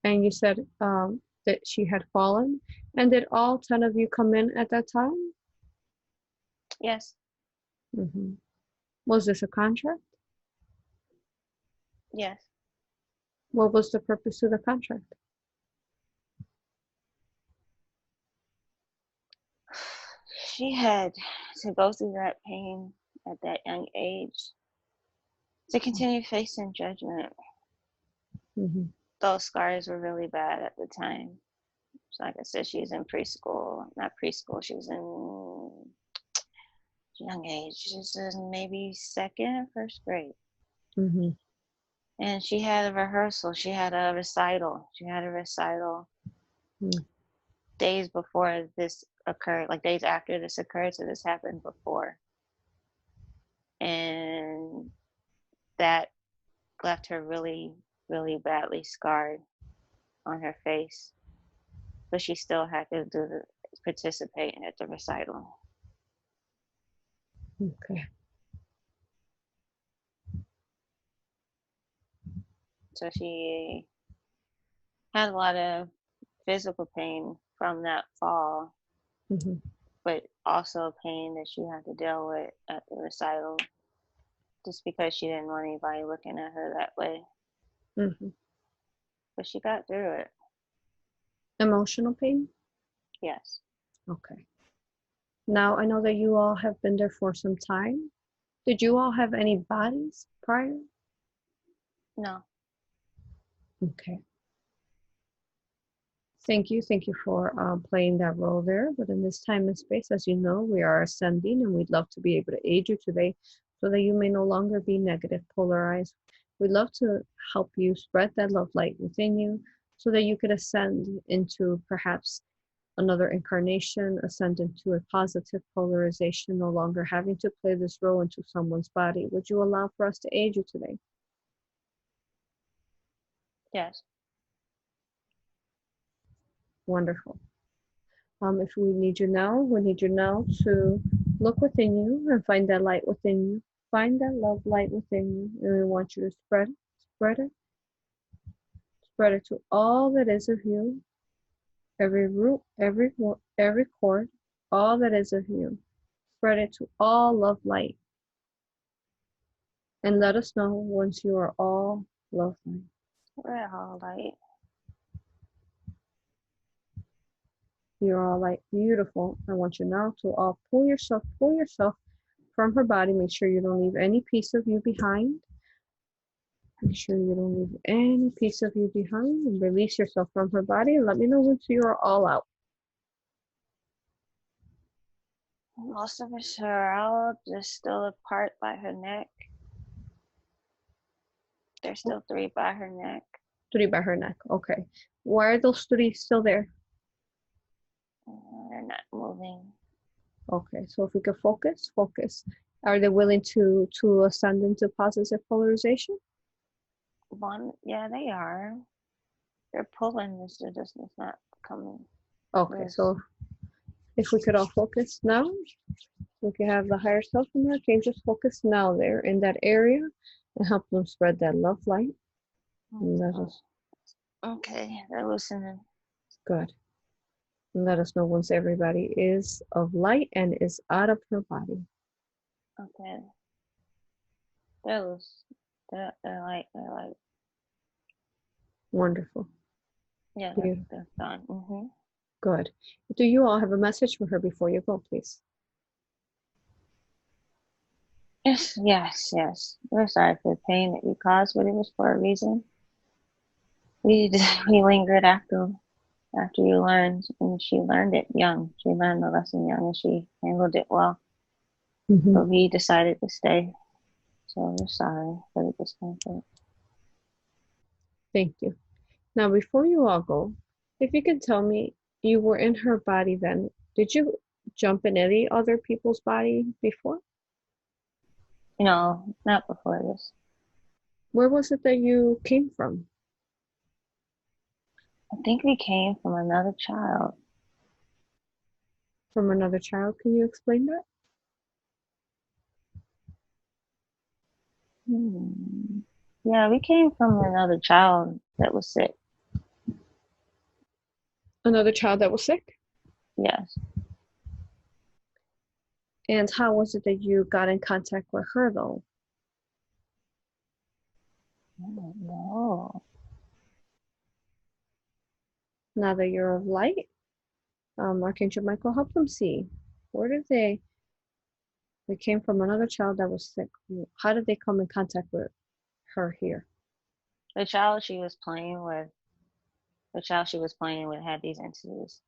And you said that she had fallen. And did all 10 of you come in at that time? Yes. Mm-hmm. Was this a contract? Yes. What was the purpose of the contract? She had to go through that pain at that young age to continue facing judgment. Mm-hmm. Those scars were really bad at the time. So like I said, she was in preschool, not preschool, she was in young age. She was in maybe second, first grade. Mm-hmm. And she had a rehearsal. She had a recital. Days before this occurred, like days after this occurred. So this happened before. And that left her really, really badly scarred on her face. But she still had to participate at the recital. Okay. So she had a lot of physical pain from that fall, Mm-hmm. but also pain that she had to deal with at the recital just because she didn't want anybody looking at her that way. Mm-hmm. But she got through it. Emotional pain? Yes. Okay. Now, I know that you all have been there for some time. Did you all have any bodies prior? No. Okay. Thank you. Thank you for playing that role there. But in this time and space, as you know, we are ascending, and we'd love to be able to aid you today so that you may no longer be negative, polarized. We'd love to help you spread that love light within you so that you could ascend into perhaps another incarnation, ascend into a positive polarization, no longer having to play this role into someone's body. Would you allow for us to aid you today? Yes. Wonderful. If we need you now, we need you now to look within you and find that light within you. Find that love light within you, and we want you to spread it, spread it, spread it to all that is of you, every root, every cord, all that is of you. Spread it to all love light, and let us know once you are all love light. We're all light. You're all like beautiful. I want you now to all pull yourself from her body. Make sure you don't leave any piece of you behind. Make sure you don't leave any piece of you behind, and release yourself from her body, and let me know once you are all out. Most of us are out, just still a part by her neck. There's still 3 by her neck. 3 by her neck. Okay. Why are those 3 still there? They're not moving. Okay, so if we could focus. Are they willing to ascend into positive polarization? One, yeah, they are. They're pulling this, they're just it's not coming. Okay, so if we could all focus now, we can have the higher self and the archangels focus now there in that area and help them spread that love light. And let us, okay, they're listening. good. And let us know once everybody is of light and is out of her body. Okay. They're loose. They're light. Wonderful. Yeah, they're gone. Mm-hmm. Good. Do you all have a message for her before you go, please? Yes. We're sorry for the pain that we caused, but it was for a reason. We lingered after you learned, and she learned it young. She learned the lesson young, and she handled it well. Mm-hmm. But we decided to stay. So we're sorry for the discomfort. Thank you. Now, before you all go, if you can tell me, you were in her body then. Did you jump in any other people's body before? No, not before this. Where was it that you came from? I think we came from another child. From another child? Can you explain that? Yeah, we came from another child that was sick. Another child that was sick? Yes. And how was it that you got in contact with her, though? I don't know. Now that you're of light, Archangel Michael, help them see. Where did they came from another child that was sick. How did they come in contact with her here? The child she was playing with had these entities.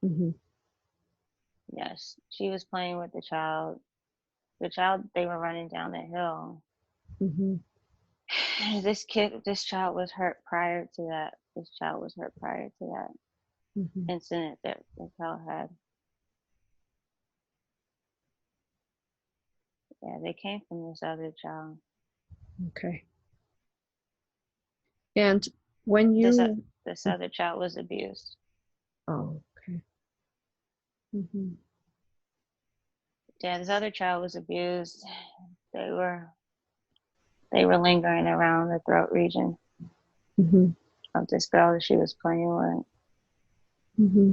Mm-hmm. Yes, she was playing with the child. They were running down the hill. Mm-hmm. This child was hurt prior to that. Mm-hmm. Incident that the child had. Yeah, they came from this other child. Okay. And when you... This other child was abused. Oh, okay. Mm-hmm. Yeah, this other child was abused. They were lingering around the throat region Mm-hmm. of this girl that she was playing with. Mm-hmm.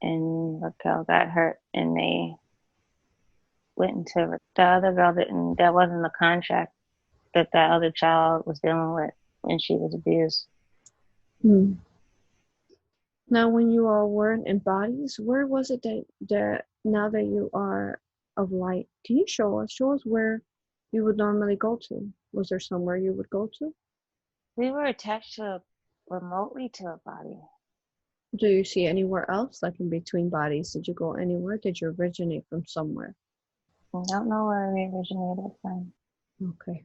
And the girl got hurt, and they went into the other girl that wasn't the contract that other child was dealing with when she was abused. Mm. Now, when you all weren't in bodies, where was it that now that you are of light, can you show us where you would normally go to? Was there somewhere you would go to? We were attached remotely to a body. Do you see anywhere else, like in between bodies? Did you go anywhere? Did you originate from somewhere? I don't know where we originated from. Okay,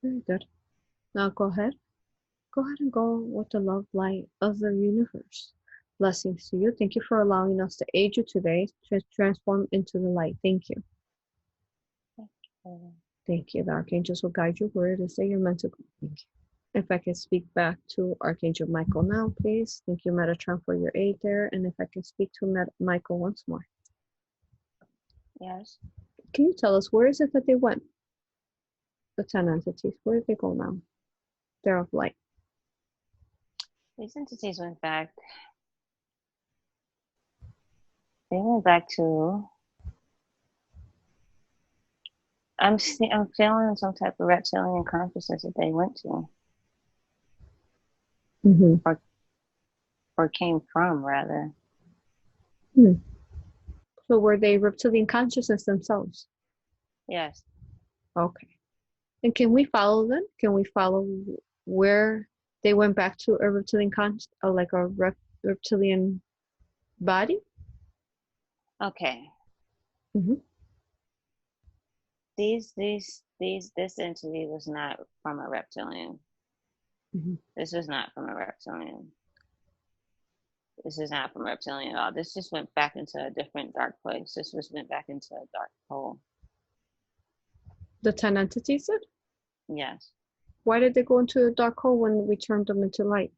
very good. Now go ahead and go with the love light of the universe. Blessings to you. Thank you for allowing us to aid you today to transform into the light. Thank you. Thank you. The archangels will guide you where it is that you're meant to go. Thank you. If I can speak back to Archangel Michael now, please. Thank you, Metatron, for your aid there. And if I can speak to Michael once more. Yes. Can you tell us where is it that they went? The 10 entities. Where did they go now? They're of light. These entities went back. They went back to. I'm feeling some type of reptilian consciousness that they went to. Mm-hmm. Or came from, rather. So were they reptilian consciousness themselves? Yes. Okay. And can we follow them? Can we follow where they went back to a reptilian reptilian body? Okay. Mm-hmm. This entity was not from a reptilian. Mm-hmm. This was not from a reptilian. This is not from reptilian at all. This just went back into a different dark place. This just went back into a dark hole. The 10 entities did? Yes. Why did they go into a dark hole when we turned them into light?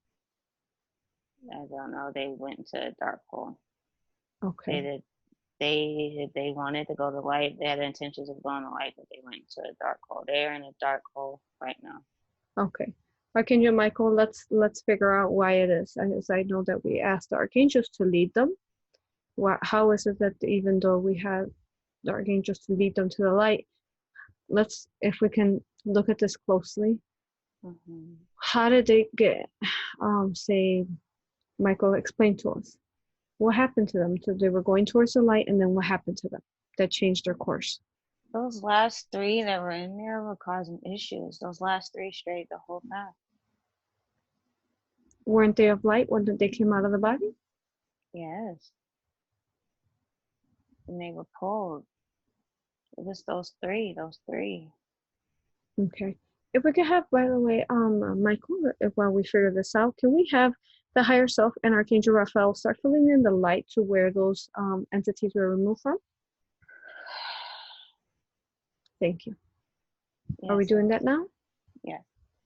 I don't know. They went into a dark hole. Okay. They wanted to go to light. They had intentions of going to light, but they went to a dark hole. They're in a dark hole right now. Okay. Archangel Michael, let's figure out why it is. As I know that we asked the archangels to lead them. How is it that even though we have the archangels to lead them to the light, if we can look at this closely, how did they get, say, Michael, explain to us. What happened to them? So they were going towards the light, and then what happened to them that changed their course? Those last 3 that were in there were causing issues. Those last 3 straight the whole time. Weren't they of light when they came out of the body? Yes. And they were pulled. It was those three. Okay. If we could have, by the way, Michael, while we figure this out, can we have the higher self and Archangel Raphael start filling in the light to where those entities were removed from? Thank you. Yes, are we doing that now? Yes.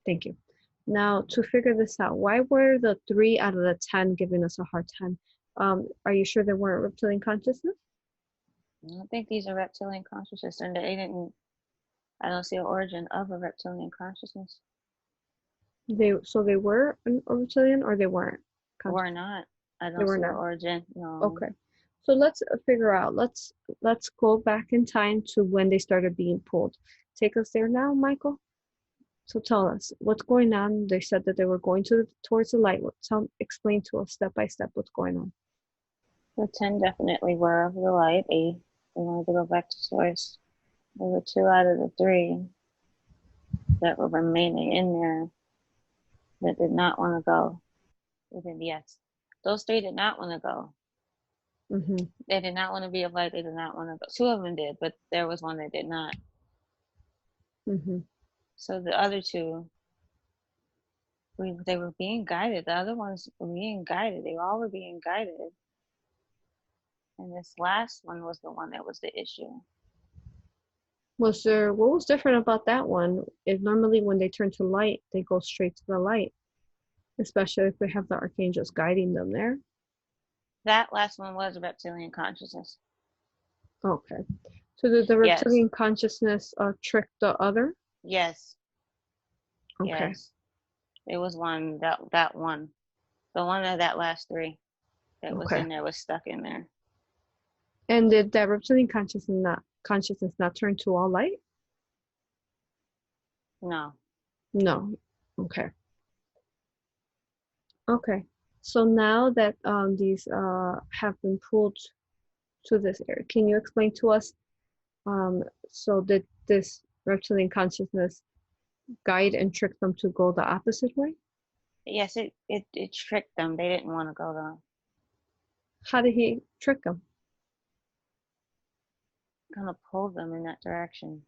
Thank you. Now, to figure this out, why were the 3 out of the 10 giving us a hard time? Are you sure they weren't reptilian consciousness? I don't think these are reptilian consciousness, and I don't see an origin of a reptilian consciousness. So they were a reptilian, or they weren't? Were not. I don't see an origin. No. Okay. So let's figure out. Let's go back in time to when they started being pulled. Take us there now, Michael. So tell us what's going on. They said that they were going towards the light. Explain to us step by step what's going on. The 10 definitely were of the light. They wanted to go back to source. There were 2 out of the 3 that were remaining in there that did not want to go. Yes, those 3 did not want to go. Mm-hmm. They did not want to be of light. They did not want to go. 2 of them did, but there was one that did not. Mm-hmm. So the other 2, they were being guided. The other ones were being guided. They all were being guided. And this last one was the one that was the issue. What was different about that one? Is normally when they turn to light, they go straight to the light, especially if they have the archangels guiding them there. That last one was a reptilian consciousness. Okay. So did the reptilian consciousness trick the other? Yes. Okay. Yes. It was one, that one. The one of that last 3 that was in there was stuck in there. And did that reptilian consciousness not turn to all light? No. No. Okay. Okay. So now that these have been pulled to this area, can you explain to us, so did this reptilian consciousness guide and trick them to go the opposite way? Yes, it tricked them. They didn't want to go there. How did he trick them? Kind of pulled them in that direction.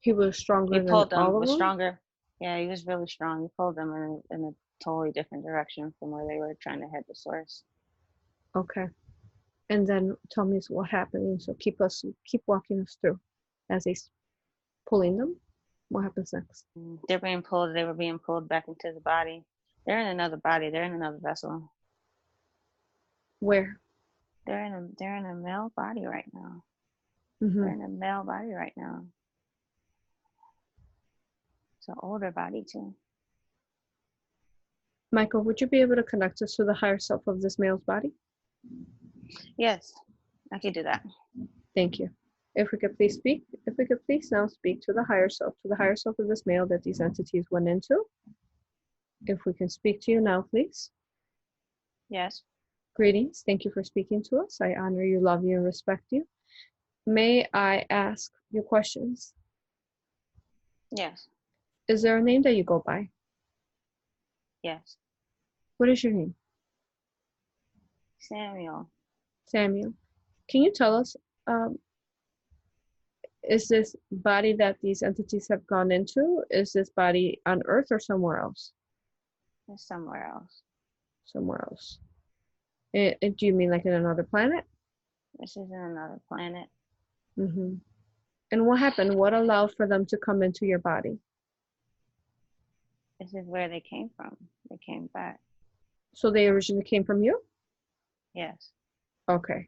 He was stronger than all of them? Was stronger. Yeah, he was really strong. He pulled them in a totally different direction from where they were trying to head to source. Okay. And then tell me what happened. So keep walking us through as he's pulling them. What happens next? They were being pulled back into the body. They're in another body. They're in another vessel. Where? They're in a male body right now. Mm-hmm. They're in a male body right now. It's an older body too. Michael, would you be able to connect us to the higher self of this male's body? Yes, I could do that. Thank you. If we could please now speak to the higher self of this male that these entities went into. If we can speak to you now, please. Yes. Greetings. Thank you for speaking to us. I honor you, love you, and respect you. May I ask you questions? Yes. Is there a name that you go by? Yes. What is your name? Samuel. Samuel. Can you tell us, um, is this body that these entities have gone into, is this body on Earth or somewhere else? It's somewhere else. Somewhere else. Do you mean like in another planet? This is in another planet. Mm-hmm. And what happened? What allowed for them to come into your body? This is where they came from. They came back. So they originally came from you? Yes. Okay.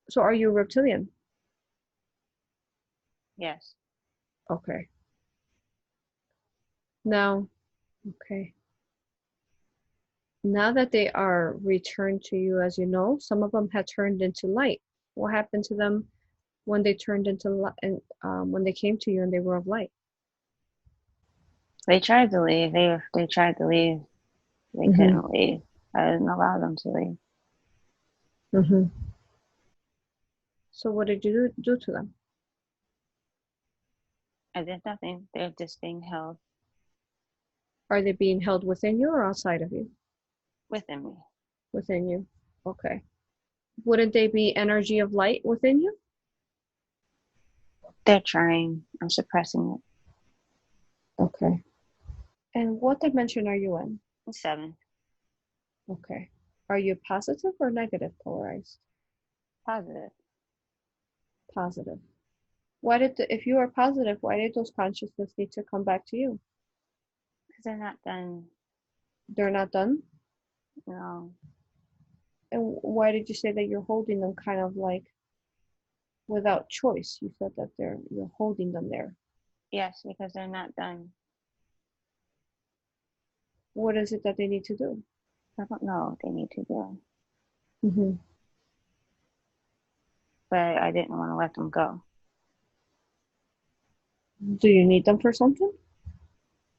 So are you a reptilian? Yes. Okay. Now, okay. Now that they are returned to you, as you know, some of them had turned into light. What happened to them when they turned into light, and when they came to you and they were of light? They tried to leave. They tried to leave. They Mm-hmm. couldn't leave. I didn't allow them to leave. Mm-hmm. So what did you do to them? I did nothing. They're just being held Are they being held within you or outside of you? within me. Within you. Okay. Wouldn't they be energy of light within you? They're trying. I'm suppressing Okay. And what dimension are you in? it. 7. Okay. Are you positive or negative polarized? Positive. Positive. If you are positive, why did those consciousness need to come back to you? Because they're not done. They're not done? No. And why did you say that you're holding them kind of like without choice? You said that you're holding them there. Yes, because they're not done. What is it that they need to do? I don't know what they need to do. Mm-hmm. But I didn't want to let them go. Do you need them for something?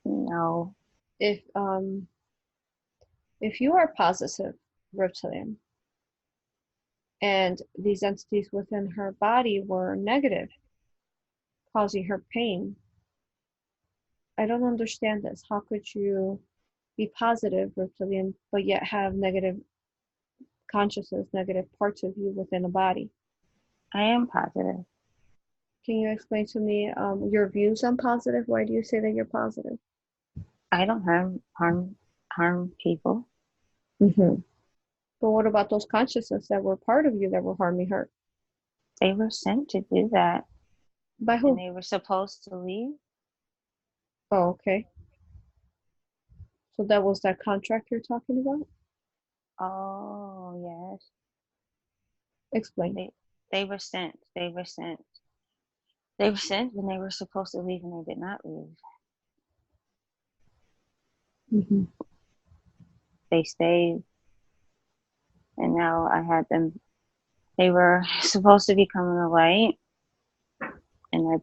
No. If um if you are positive reptilian and these entities within her body were negative, causing her pain, I don't understand this. How could you be positive reptilian but yet have negative consciousness, negative parts of you within a body? I am positive. Can you explain to me your views on positive? Why do you say that you're positive? I don't harm people. Mm-hmm. But what about those consciousness that were part of you that were harming her? They were sent to do that, By and who? they were supposed to leave. Oh, okay. So that was that contract you're talking about? Oh yes. Explain. They were sent. They were sent. They were sent when they were supposed to leave, and they did not leave. Mm-hmm. They stayed, and now I had them. They were supposed to be coming away, and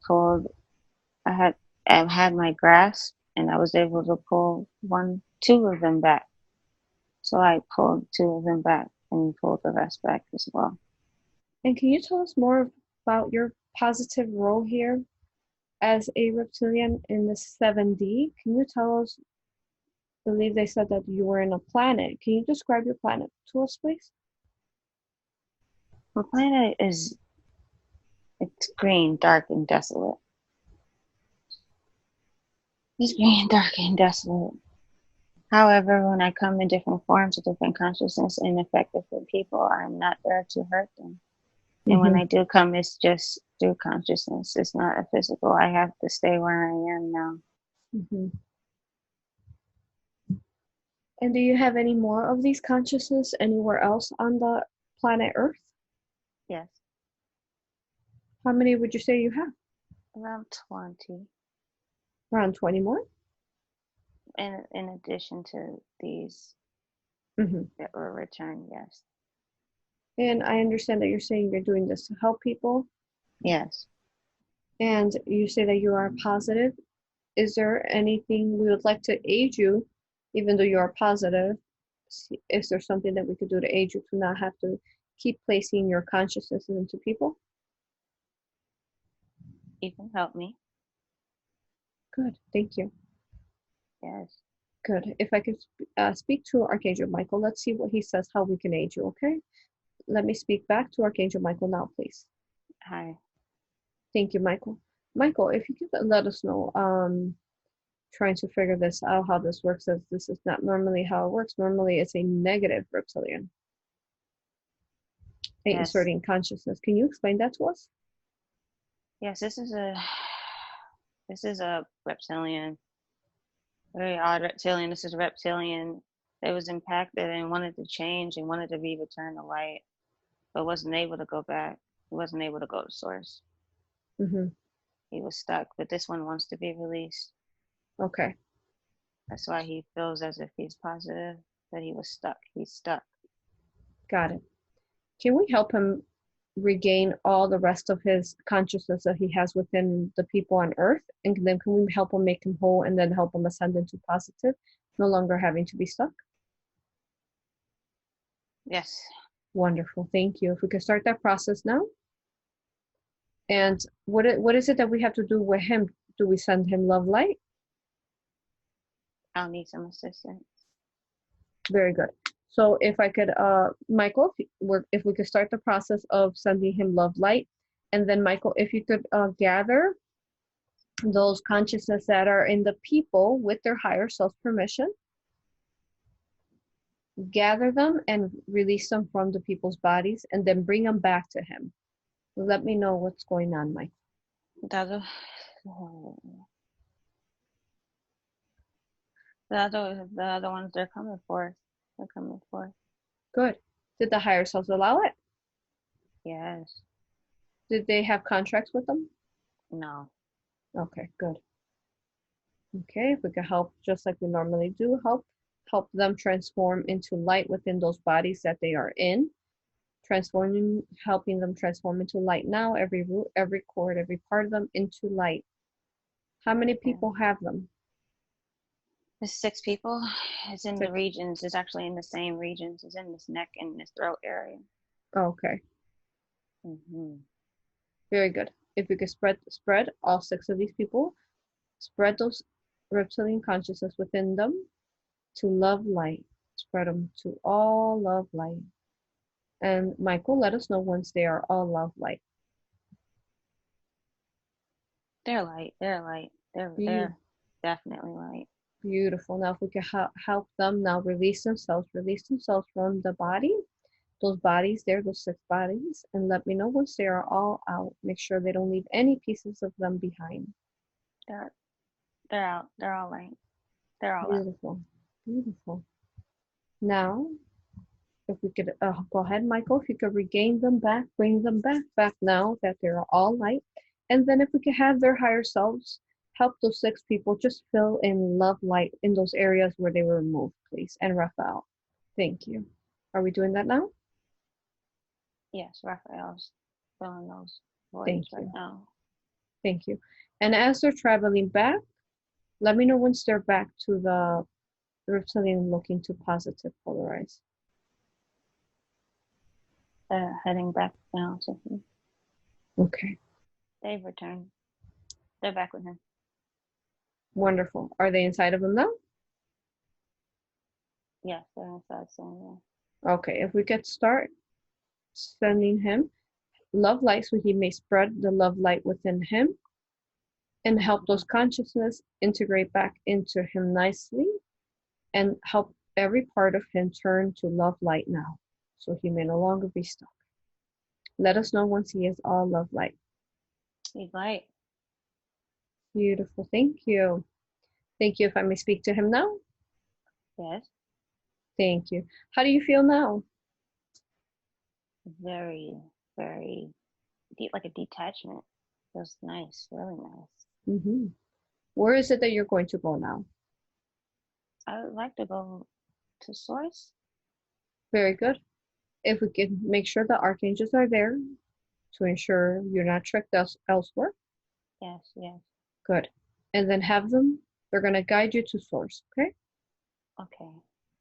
I had my grasp, and I was able to pull two of them back. So I pulled two of them back and pulled the rest back as well. And can you tell us more about your positive role here as a reptilian in the 7D? Can you tell us? I believe they said that you were in a planet. Can you describe your planet to us, please? My planet it's green, dark, and desolate. It's green, dark, and desolate. However, when I come in different forms of different consciousness and affect different people, I'm not there to hurt them. And when Mm-hmm. I do come, it's just through consciousness. It's not a physical. I have to stay where I am now. Mm-hmm. And do you have any more of these consciousness anywhere else on the planet Earth? Yes, How many would you say you have? around 20. Around 20 more? In addition to these Mm-hmm. that were returned, yes. And I understand that you're saying you're doing this to help people, Yes. and you say that you are positive. Is there anything we would like to aid you, even though you are positive? Is there something that we could do to aid you to not have to keep placing your consciousness into people? You can help me. Good, thank you. Yes. Good. If I could speak to Archangel Michael, let's see what he says, how we can aid you, okay? let me speak back to Archangel Michael now, please. Hi. Thank you, Michael. Michael, if you could let us know, trying to figure this out, how this works, as this is not normally how it works. Normally, it's a negative reptilian Yes. inserting consciousness. Can you explain that to us? Yes, this is a reptilian. Very odd reptilian. This is a reptilian that was impacted and wanted to change and wanted to be returned to light, but wasn't able to go back. He wasn't able to go to source. Mm-hmm. He was stuck, but this one wants to be released. Okay, That's why he feels as if he's positive that he was stuck. He's stuck. got it. Can we help him regain all the rest of his consciousness that he has within the people on Earth? And then can we help him make him whole and then help him ascend into positive, no longer having to be stuck? Yes. Wonderful. Thank you. If we could start that process now. And what is it that we have to do with him? Do we send him love light? I'll need some assistance. Very good. So if I could, Michael, if we could start the process of sending him love light, and then Michael, if you could gather those consciousness that are in the people with their higher self permission, gather them and release them from the people's bodies, and then bring them back to him. Let me know what's going on, Mike. The other, the other ones they're coming for. They're coming for. Good. Did the higher selves allow it? Yes. Did they have contracts with them? No. Okay, good. Okay, if we could help, just like we normally do, help them transform into light within those bodies that they are in, helping them transform into light now, every root, every cord, every part of them into light. How many people have them? There's 6 people. It's in the 6. regions. It's actually in the same regions. It's in this neck and this throat area. Okay, Mm-hmm. very good. If we could spread all 6 of these people, spread those reptilian consciousness within them to love light. Spread them to all love light. And Michael, let us know once they are all love light. They're light. They're light. They're definitely light. Beautiful. Now, if we can help them now release themselves from the body, those bodies there, those 6 bodies, and let me know once they are all out. Make sure they don't leave any pieces of them behind. They're out. They're all light. They're all out. Beautiful. Beautiful. Now, if we could go ahead, Michael, if you could regain them back, bring them back now that they're all light. And then if we could have their higher selves help those 6 people just fill in love light in those areas where they were removed, please. And Raphael, thank you. Are we doing that now? Yes, Raphael's filling those Thank voids right you. now. Thank you. And as they're traveling back, let me know once they're back to the reptilian looking to positive polarize. They're heading back now to him. Okay. They've returned. They're back with him. Wonderful. Are they inside of him now? Yes, they're inside saying Okay. If we could start sending him love light so he may spread the love light within him and help those consciousness integrate back into him nicely and help every part of him turn to love light now so he may no longer be stuck. Let us know once he is all love light. he's light. Beautiful. Thank you. Thank you. If I may speak to him now. Yes. Thank you. How do you feel now? Very, very deep, like a detachment. Feels nice, really nice. Mm-hmm. Where is it that you're going to go now? I would like to go to source. Very good. If we can make sure the archangels are there to ensure you're not tricked elsewhere. Yes, yes. Good. And then have them, they're going to guide you to source, okay? Okay.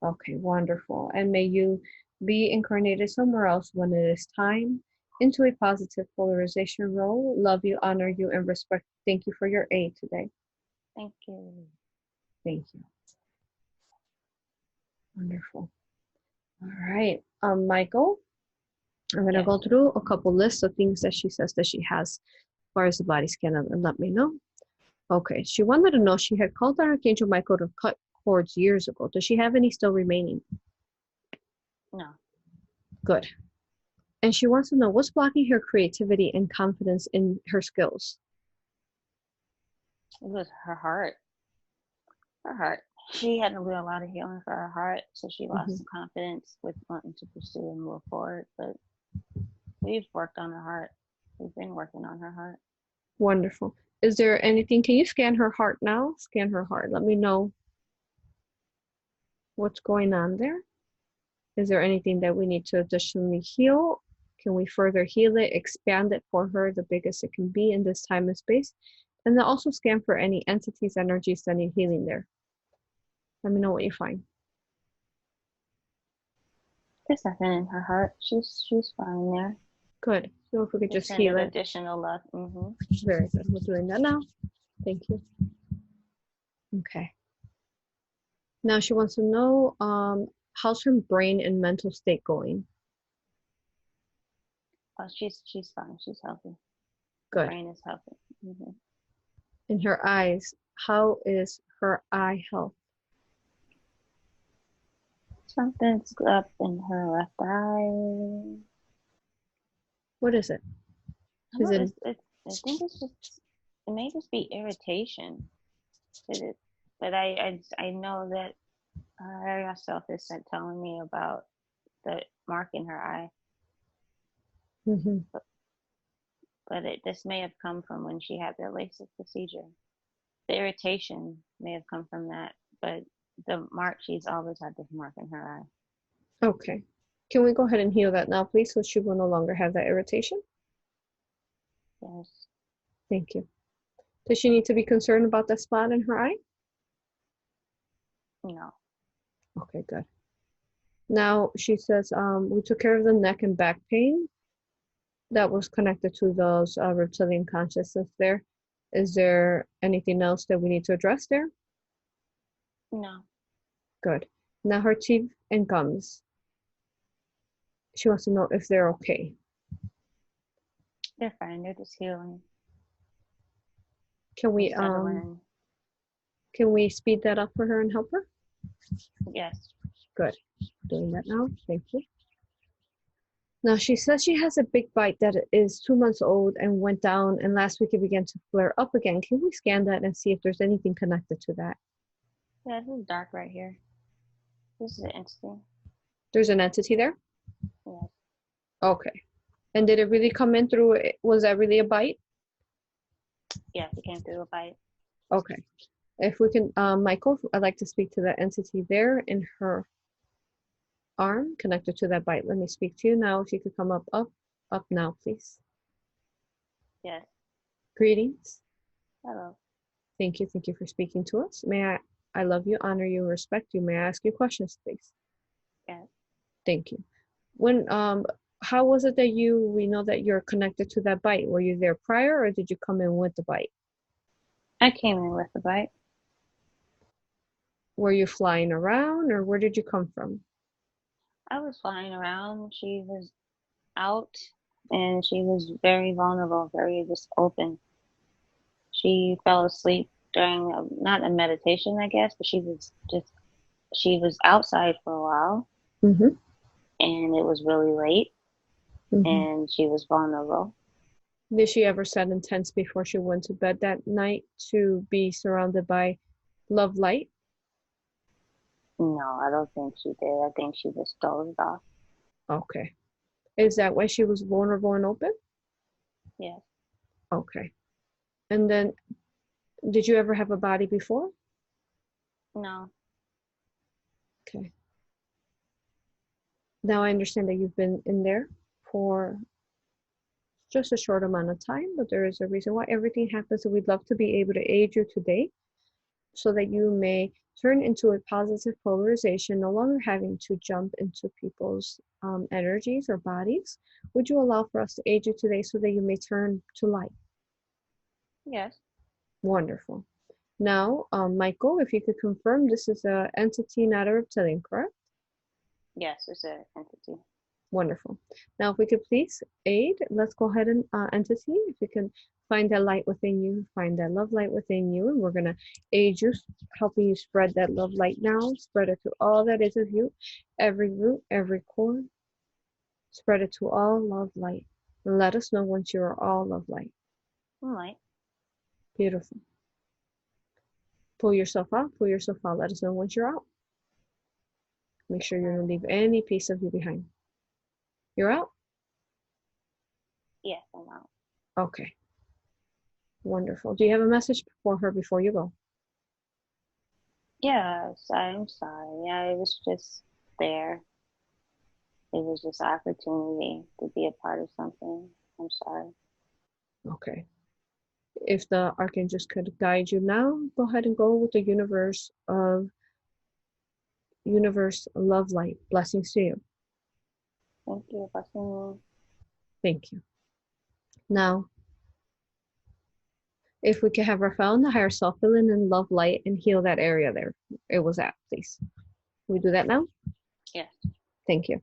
Okay, wonderful. And may you be incarnated somewhere else when it is time into a positive polarization role. Love you, honor you, and respect. Thank you for your aid today. Thank you. Thank you. Wonderful. All right. Michael, I'm going to Yes. go through a couple lists of things that she says that she has as far as the body scan and let me know. Okay, she wanted to know she had called on Archangel Michael to cut cords years ago. Does she have any still remaining? No. Good. And she wants to know what's blocking her creativity and confidence in her skills. It was her heart. Her heart. She had to do a lot of healing for her heart, so she lost some confidence with wanting to pursue and move forward. But we've worked on her heart. We've been working on her heart. Wonderful. Is there anything, can you scan her heart now? Scan her heart. Let me know what's going on there. Is there anything that we need to additionally heal? Can we further heal it, expand it for her the biggest it can be in this time and space? And then also scan for any entities, energies that need healing there. Let me know what you find. There's nothing in her heart. She's fine there. Good. So if we could just heal it. Additional love. Very good. We're doing that now. Thank you. Okay. Now she wants to know how's her brain and mental state going? Oh, she's fine. She's healthy. Good. Her brain is healthy. In her eyes, how is her eye health? Something's up in her left eye. What is it? I think it's just, it may just be irritation. But I know that her area self is telling me about the mark in her eye. But this may have come from when she had the LASIK procedure. The irritation may have come from that, but the mark, she's always had this mark in her eye. Okay. Can we go ahead and heal that now, please, so she will no longer have that irritation? Yes. Thank you. Does she need to be concerned about that spot in her eye? No. Okay, good. Now she says we took care of the neck and back pain that was connected to those reptilian consciousness there. Is there anything else that we need to address there? No. Good. Now her teeth and gums. She wants to know if they're okay. They're fine. They're just healing. Can we speed that up for her and help her? Yes. Good. Doing that now. Thank you. Now she says she has a big bite that is 2 months old and went down, and last week it began to flare up again. Can we scan that and see if there's anything connected to that? Yeah, this is dark right here. This is an entity. There's an entity there? Yes. Okay. And did it really come in through, was that really a bite? Yes, it came through a bite. Okay. If we can, Michael, I'd like to speak to that entity there in her arm connected to that bite. Let me speak to you now. If you could come up now, please. Yes. Greetings. Hello. Thank you for speaking to us. I love you, honor you, respect you. May I ask you questions, please? Yes. Thank you. When, how was it that we know that you're connected to that bite? Were you there prior or did you come in with the bite? I came in with the bite. Were you flying around or where did you come from? I was flying around. She was out and she was very vulnerable, very just open. She fell asleep during not a meditation, I guess, but she was outside for a while. And it was really late and she was vulnerable. Did she ever set intents before she went to bed that night to be surrounded by love light? No, I don't think she did. I think she just dozed off. Okay. Is that why she was vulnerable and open? Yes. Okay. And then, did you ever have a body before? No. Okay. Now I understand that you've been in there for just a short amount of time, but there is a reason why everything happens, and we'd love to be able to aid you today so that you may turn into a positive polarization, no longer having to jump into people's energies or bodies. Would you allow for us to aid you today so that you may turn to light? Yes. Wonderful. Now, Michael, if you could confirm this is an entity, not a reptilian, correct? Yes, it's an entity. Wonderful. Now, if we could please aid, let's go ahead and entity, if you can find that light within you, find that love light within you, and we're going to aid you, helping you spread that love light now, spread it to all that is of you, every root, every core, spread it to all love light. And let us know once you are all love light. All right. Beautiful. Pull yourself out, pull yourself out. Let us know once you're out. Make sure you don't leave any piece of you behind. You're out? Yes, I'm out. Okay. Wonderful. Do you have a message for her before you go? Yes, I'm sorry. I was just there. It was just an opportunity to be a part of something. I'm sorry. Okay. If the archangels could guide you now, go ahead and go with the universe love light. Blessings to you. Thank you. Blessing. Thank you. Now, if we could have Raphael and the higher self fill in and love light and heal that area there it was at, please. Can we do that now? Yes. Thank you.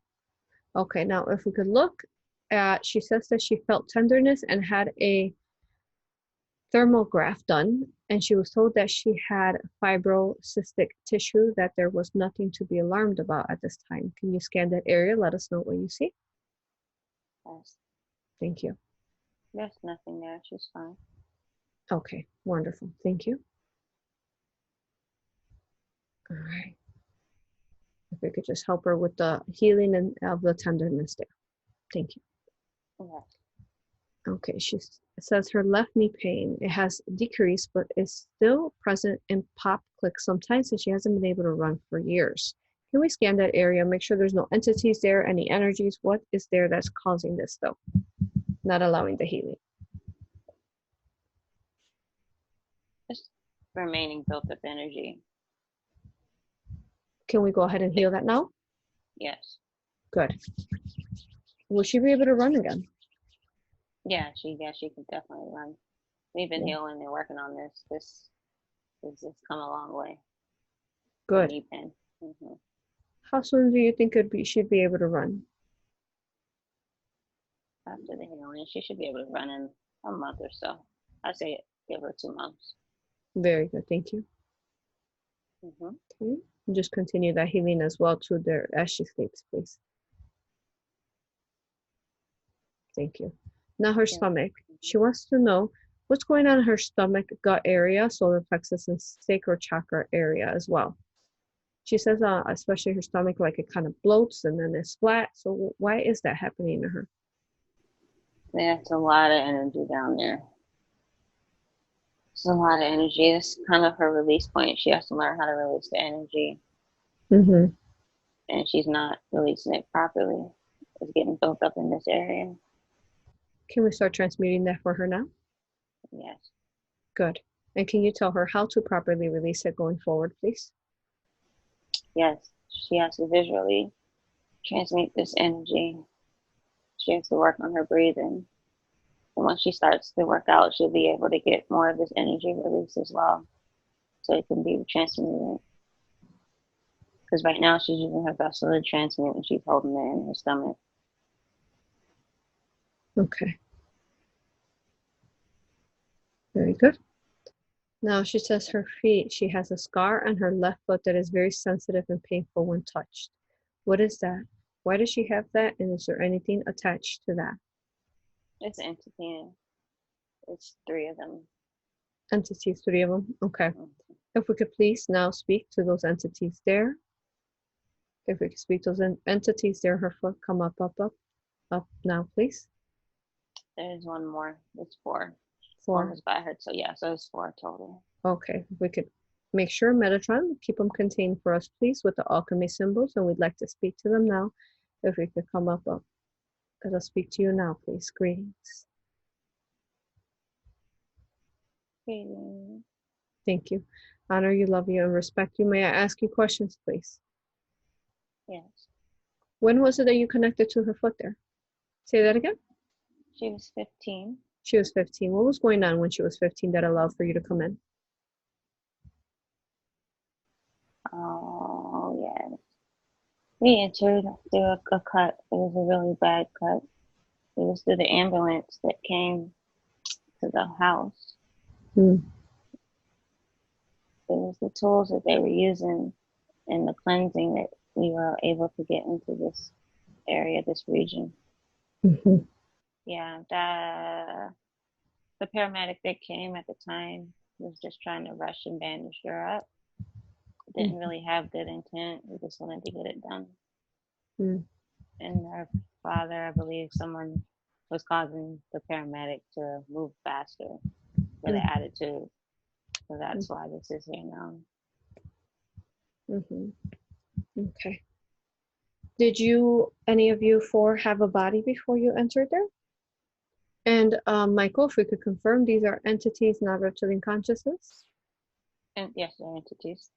Okay, now if we could look at, she says that she felt tenderness and had a thermograph done, and she was told that she had fibrocystic tissue, that there was nothing to be alarmed about at this time. Can you scan that area? Let us know what you see. Yes. Thank you. There's nothing there. She's fine. Okay, wonderful. Thank you. All right. If we could just help her with the healing and of the tenderness there. Thank you. Yes. Okay, she says her left knee pain, it has decreased, but is still present in pop clicks sometimes, and she hasn't been able to run for years. Can we scan that area, make sure there's no entities there, any energies? What is there that's causing this, though? Not allowing the healing. Just remaining built up energy. Can we go ahead and heal that now? Yes. Good. Will she be able to run again? Yeah, she can definitely run. We've been healing and working on this. This has come a long way. Good. Mm-hmm. How soon do you think she'd be able to run? After the healing, she should be able to run in a month or so. I say give her 2 months. Very good. Thank you. Mm-hmm. Okay. Just continue that healing as well to there as she sleeps, please. Thank you. Now her stomach. She wants to know what's going on in her stomach, gut area, solar plexus, and sacral chakra area as well. She says, especially her stomach, like it kind of bloats and then it's flat. So why is that happening to her? There's a lot of energy down there. It's a lot of energy. It's kind of her release point. She has to learn how to release the energy. Mm-hmm. And she's not releasing it properly. It's getting built up in this area. Can we start transmuting that for her now? Yes. Good. And can you tell her how to properly release it going forward, please? Yes. She has to visually transmute this energy. She has to work on her breathing. And once she starts to work out, she'll be able to get more of this energy release as well. So it can be transmuted. Because right now she's using her vessel to transmute and she's holding it in her stomach. Okay. Very good. Now she says her feet, she has a scar on her left foot that is very sensitive and painful when touched. What is that? Why does she have that? And is there anything attached to that? It's an entity. It's 3 of them. Entities, 3 of them? Okay. Mm-hmm. If we could please now speak to those entities there. If we could speak to those entities there, her foot, come up, up, up, up now, please. There's one more. It's 4. 4. One was by her, so yeah, so it's 4 total. Okay, if we could make sure, Metatron, keep them contained for us, please, with the alchemy symbols, and we'd like to speak to them now. If we could come up, let us speak to you now, please. Greetings. Greetings. Thank you. Honor you, love you, and respect you. May I ask you questions, please? Yes. When was it that you connected to her foot there? Say that again. She was 15. She was 15. What was going on when she was 15 that allowed for you to come in? Oh, yes. We entered through a cut. It was a really bad cut. It was through the ambulance that came to the house. Mm. It was the tools that they were using in the cleansing that we were able to get into this area, this region. Mhm. Yeah, the paramedic that came at the time was just trying to rush and bandage her up. Didn't Mm. really have good intent. We just wanted to get it done. Mm. And her father, I believe, someone was causing the paramedic to move faster with an Mm. attitude. So that's why this is here now. Mhm. Okay. Did you, any of you four, have a body before you entered there? And Michael, if we could confirm, these are entities, not reptilian consciousness? And yes, they're entities.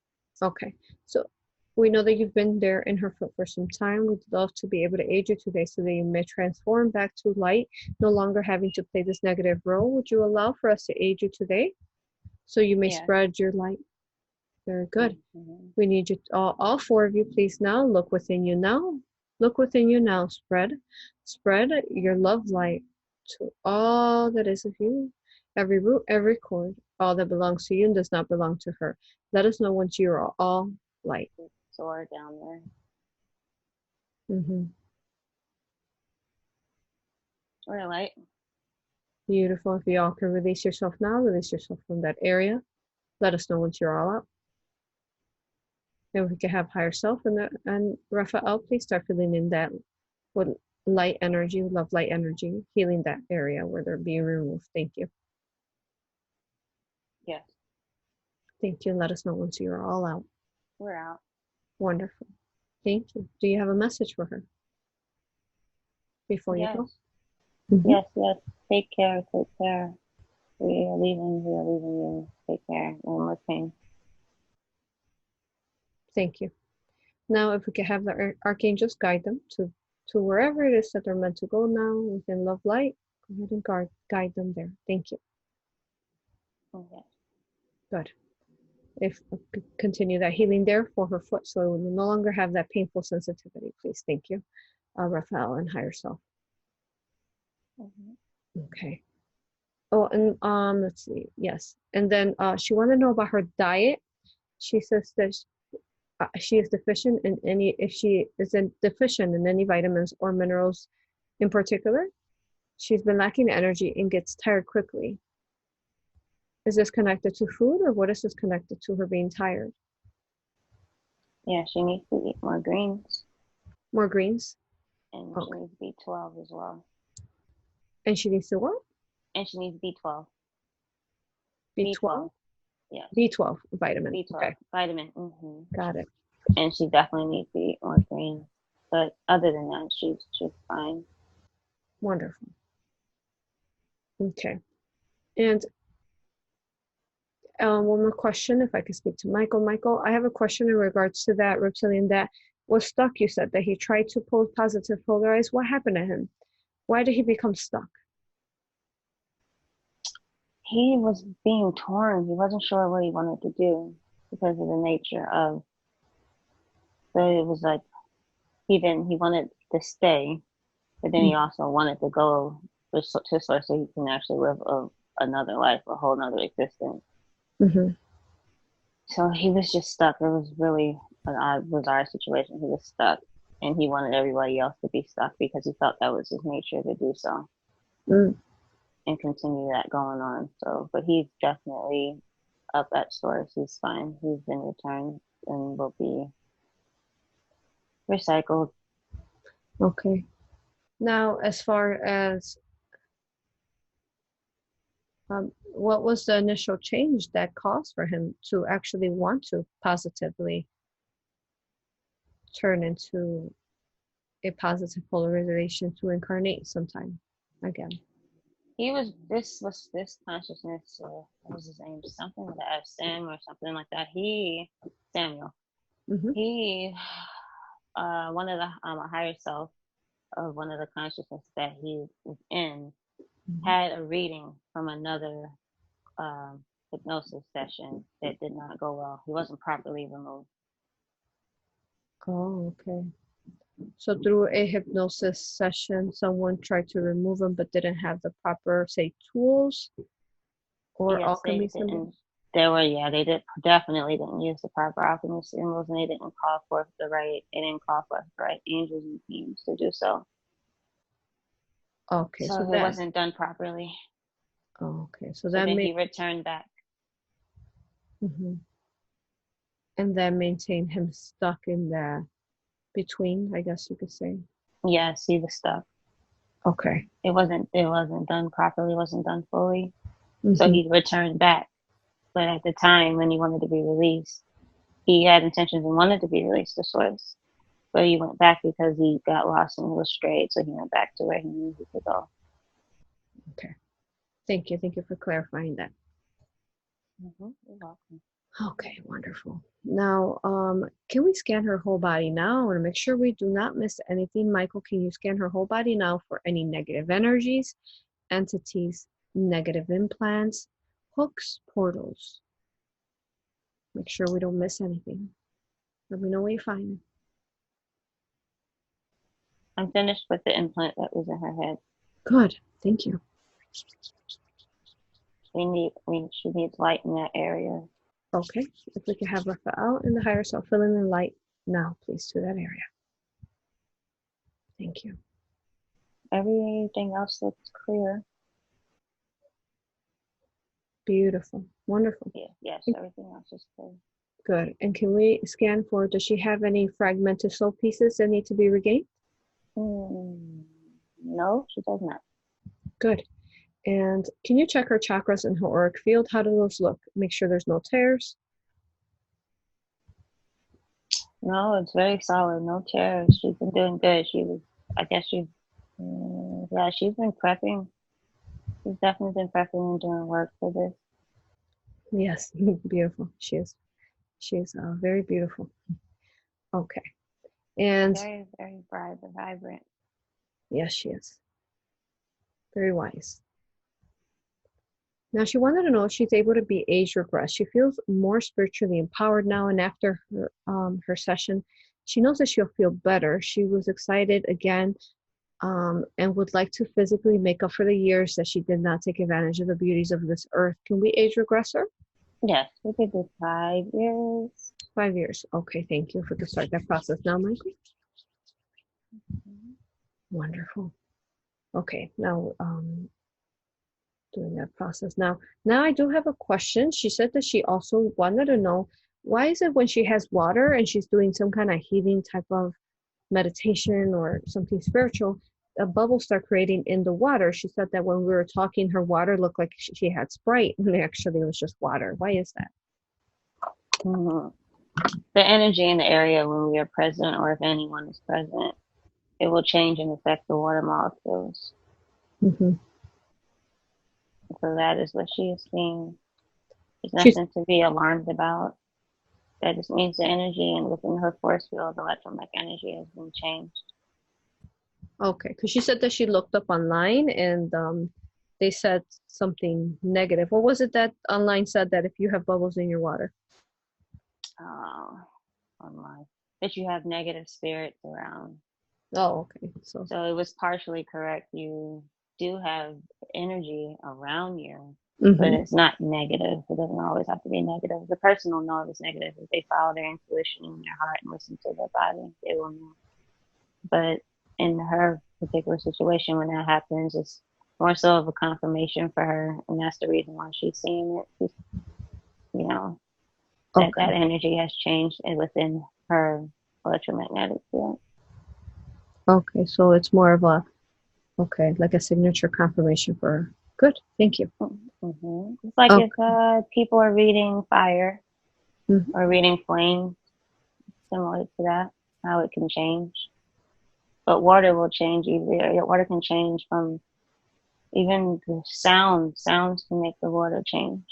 Okay. So we know that you've been there in her foot for some time. We'd love to be able to aid you today so that you may transform back to light, no longer having to play this negative role. Would you allow for us to aid you today so you may Yeah. spread your light? Very good. Mm-hmm. We need you, all four of you, please now look within you now. Look within you now. Spread your love light to all that is of you, every root, every cord, all that belongs to you and does not belong to her. Let us know once you are all light. Soar down there. Mm-hmm. We're light. Beautiful. If you all can release yourself now, release yourself from that area. Let us know once you're all out. And we can have higher self and Raphael, please start filling in that with light energy, love light energy, healing that area where they're being removed. Thank you. Yes. Thank you. Let us know once you're all out. We're out. Wonderful. Thank you. Do you have a message for her before you Yes. go? Mm-hmm. Yes, yes. Take care. Take care. We are leaving. We are leaving you. Take care. One more thing. Thank you. Now, if we could have the archangels guide them to wherever it is that they're meant to go now within love light, go ahead and guide them there. Thank you. Okay. Good. If continue that healing there for her foot so it will no longer have that painful sensitivity, please. Thank you, Raphael and higher self. Mm-hmm. Okay. Oh, and let's see. Yes, and then she wanted to know about her diet. She says that she is deficient in any, if she isn't deficient in any vitamins or minerals in particular, she's been lacking energy and gets tired quickly. Is this connected to food or what is this connected to her being tired? Yeah, she needs to eat more greens. More greens? And she Okay. needs B12 as well. And she needs to what? And she needs B12. B12? B12. Yes. B12 vitamin. B12. Okay. Vitamin. Mm-hmm. Got it. And she definitely needs to eat more greens. But other than that, she's fine. Wonderful. Okay. And one more question, if I could speak to Michael. Michael, I have a question in regards to that reptilian that was stuck. You said that he tried to pull positive polarize. What happened to him? Why did he become stuck? He was being torn. He wasn't sure what he wanted to do because of the nature of. So it was like he wanted to stay, but then he also wanted to go to source so he can actually live another life, a whole another existence. Mm-hmm. So he was just stuck. It was really an odd, bizarre situation. He was stuck, and he wanted everybody else to be stuck because he felt that was his nature to do so Mm. and continue that going on. So, but he's definitely up at source. He's fine. He's been returned and will be recycled. Okay. Now, as far as what was the initial change that caused for him to actually want to positively turn into a positive polarization to incarnate sometime again? He was this consciousness. What was his name? Something with F. Sam or something like that. Samuel. Mm-hmm. He one of the a higher self of one of the consciousness that he was in Mm-hmm. had a reading from another hypnosis session that did not go well. He wasn't properly removed. Oh, okay. So through a hypnosis session, someone tried to remove them but didn't have the proper, say, tools or Yes, alchemy they symbols? didn't. They were, yeah, they did definitely didn't use the proper alchemy symbols, and they didn't call forth the right. They didn't call forth the right angels and teams to do so. Okay, so So it that, wasn't done properly. okay, so So that then made, he returned back. mhm. And that maintained him stuck in the between, I guess you could say. Yes, he was stuck. Okay. It wasn't done properly. It wasn't done fully. So Hmm. he returned back. But at the time when he wanted to be released, he had intentions and wanted to be released to source. But he went back because he got lost and was strayed. So he went back to where he knew he could go. Okay. Thank you. Thank you for clarifying that. You're welcome. Okay, wonderful. Now, can we scan her whole body now? I want to make sure we do not miss anything. Michael, can you scan her whole body now for any negative energies, entities, negative implants, hooks, portals? Make sure we don't miss anything. Let me know what you find. I'm finished with the implant that was in her head. Good. Thank you. She needs light in that area. Okay. If we could have Raphael and the higher self fill in the light now, please, to that area. Thank you. Everything else looks clear. Beautiful. Wonderful. Yeah, yes, everything else is clear. Good. And can we scan for, does she have any fragmented soul pieces that need to be regained? No, she does not. Good. And can you check her chakras and her auric field? How do those look? Make sure there's no tears. No, it's very solid. No tears. She's been doing good. I guess yeah, she's been prepping. She's definitely been prepping and doing work for this. Yes, beautiful. She is. She is very beautiful. Okay. And Very, very bright and vibrant. yes, she is. Very wise. Now, she wanted to know if she's able to be age regressed. She feels more spiritually empowered now, and after her session, she knows that she'll feel better. She was excited again, and would like to physically make up for the years that she did not take advantage of the beauties of this earth. Can we age regress her? Yes, we could do 5 years. 5 years. Okay, thank you. If we could start that process now, Michael. Wonderful. Okay, now doing that process now. Now I do have a question. She said that she also wanted to know, why is it when she has water and she's doing some kind of healing type of meditation or something spiritual, a bubble start creating in the water? She said that when we were talking, her water looked like she had Sprite, and actually it was just water. Why is that? Mm-hmm. The energy in the area when we are present, or if anyone is present, it will change and affect the water molecules. Mm-hmm. So that is what she is seeing. There's She's nothing to be alarmed about. That just means the energy and within her force field, the electromagnetic energy has been changed. okay, because she said that she looked up online and they said something negative. What was it that online said, that if you have bubbles in your water? Online. That you have negative spirits around. Oh, okay. So it was partially correct. You do have energy around you, but mm-hmm. it's not negative. It doesn't always have to be negative. The person will know if it's negative if they follow their intuition in their heart and listen to their body. They will know. But in her particular situation, when that happens, it's more so of a confirmation for her, and that's the reason why she's seeing it. She's, you know, that Okay. energy has changed within her electromagnetic field. Okay, so it's more of a, okay, like a signature confirmation for her. Good, thank you. Mm-hmm. It's like Okay. if people are reading fire Mm-hmm. or reading flame, similar to that, how it can change. But water will change easier. Water can change from even the sound. Sounds can make the water change.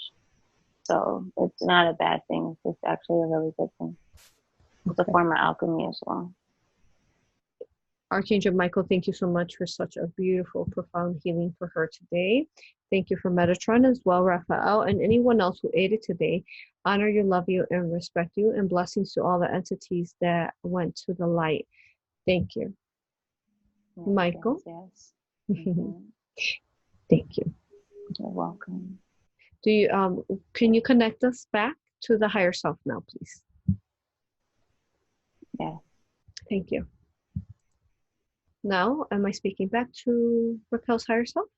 So it's not a bad thing. It's actually a really good thing. It's a Okay. form of alchemy as well. Archangel Michael, thank you so much for such a beautiful, profound healing for her today. Thank you for Metatron as well, Raphael, and anyone else who aided today. Honor you, love you, and respect you, and blessings to all the entities that went to the light. Thank you. Yes, Michael? yes. Mm-hmm. Thank you. You're welcome. Do you can you connect us back to the higher self now, please? Yeah. Thank you. Now, am I speaking back to Raquel's higher self?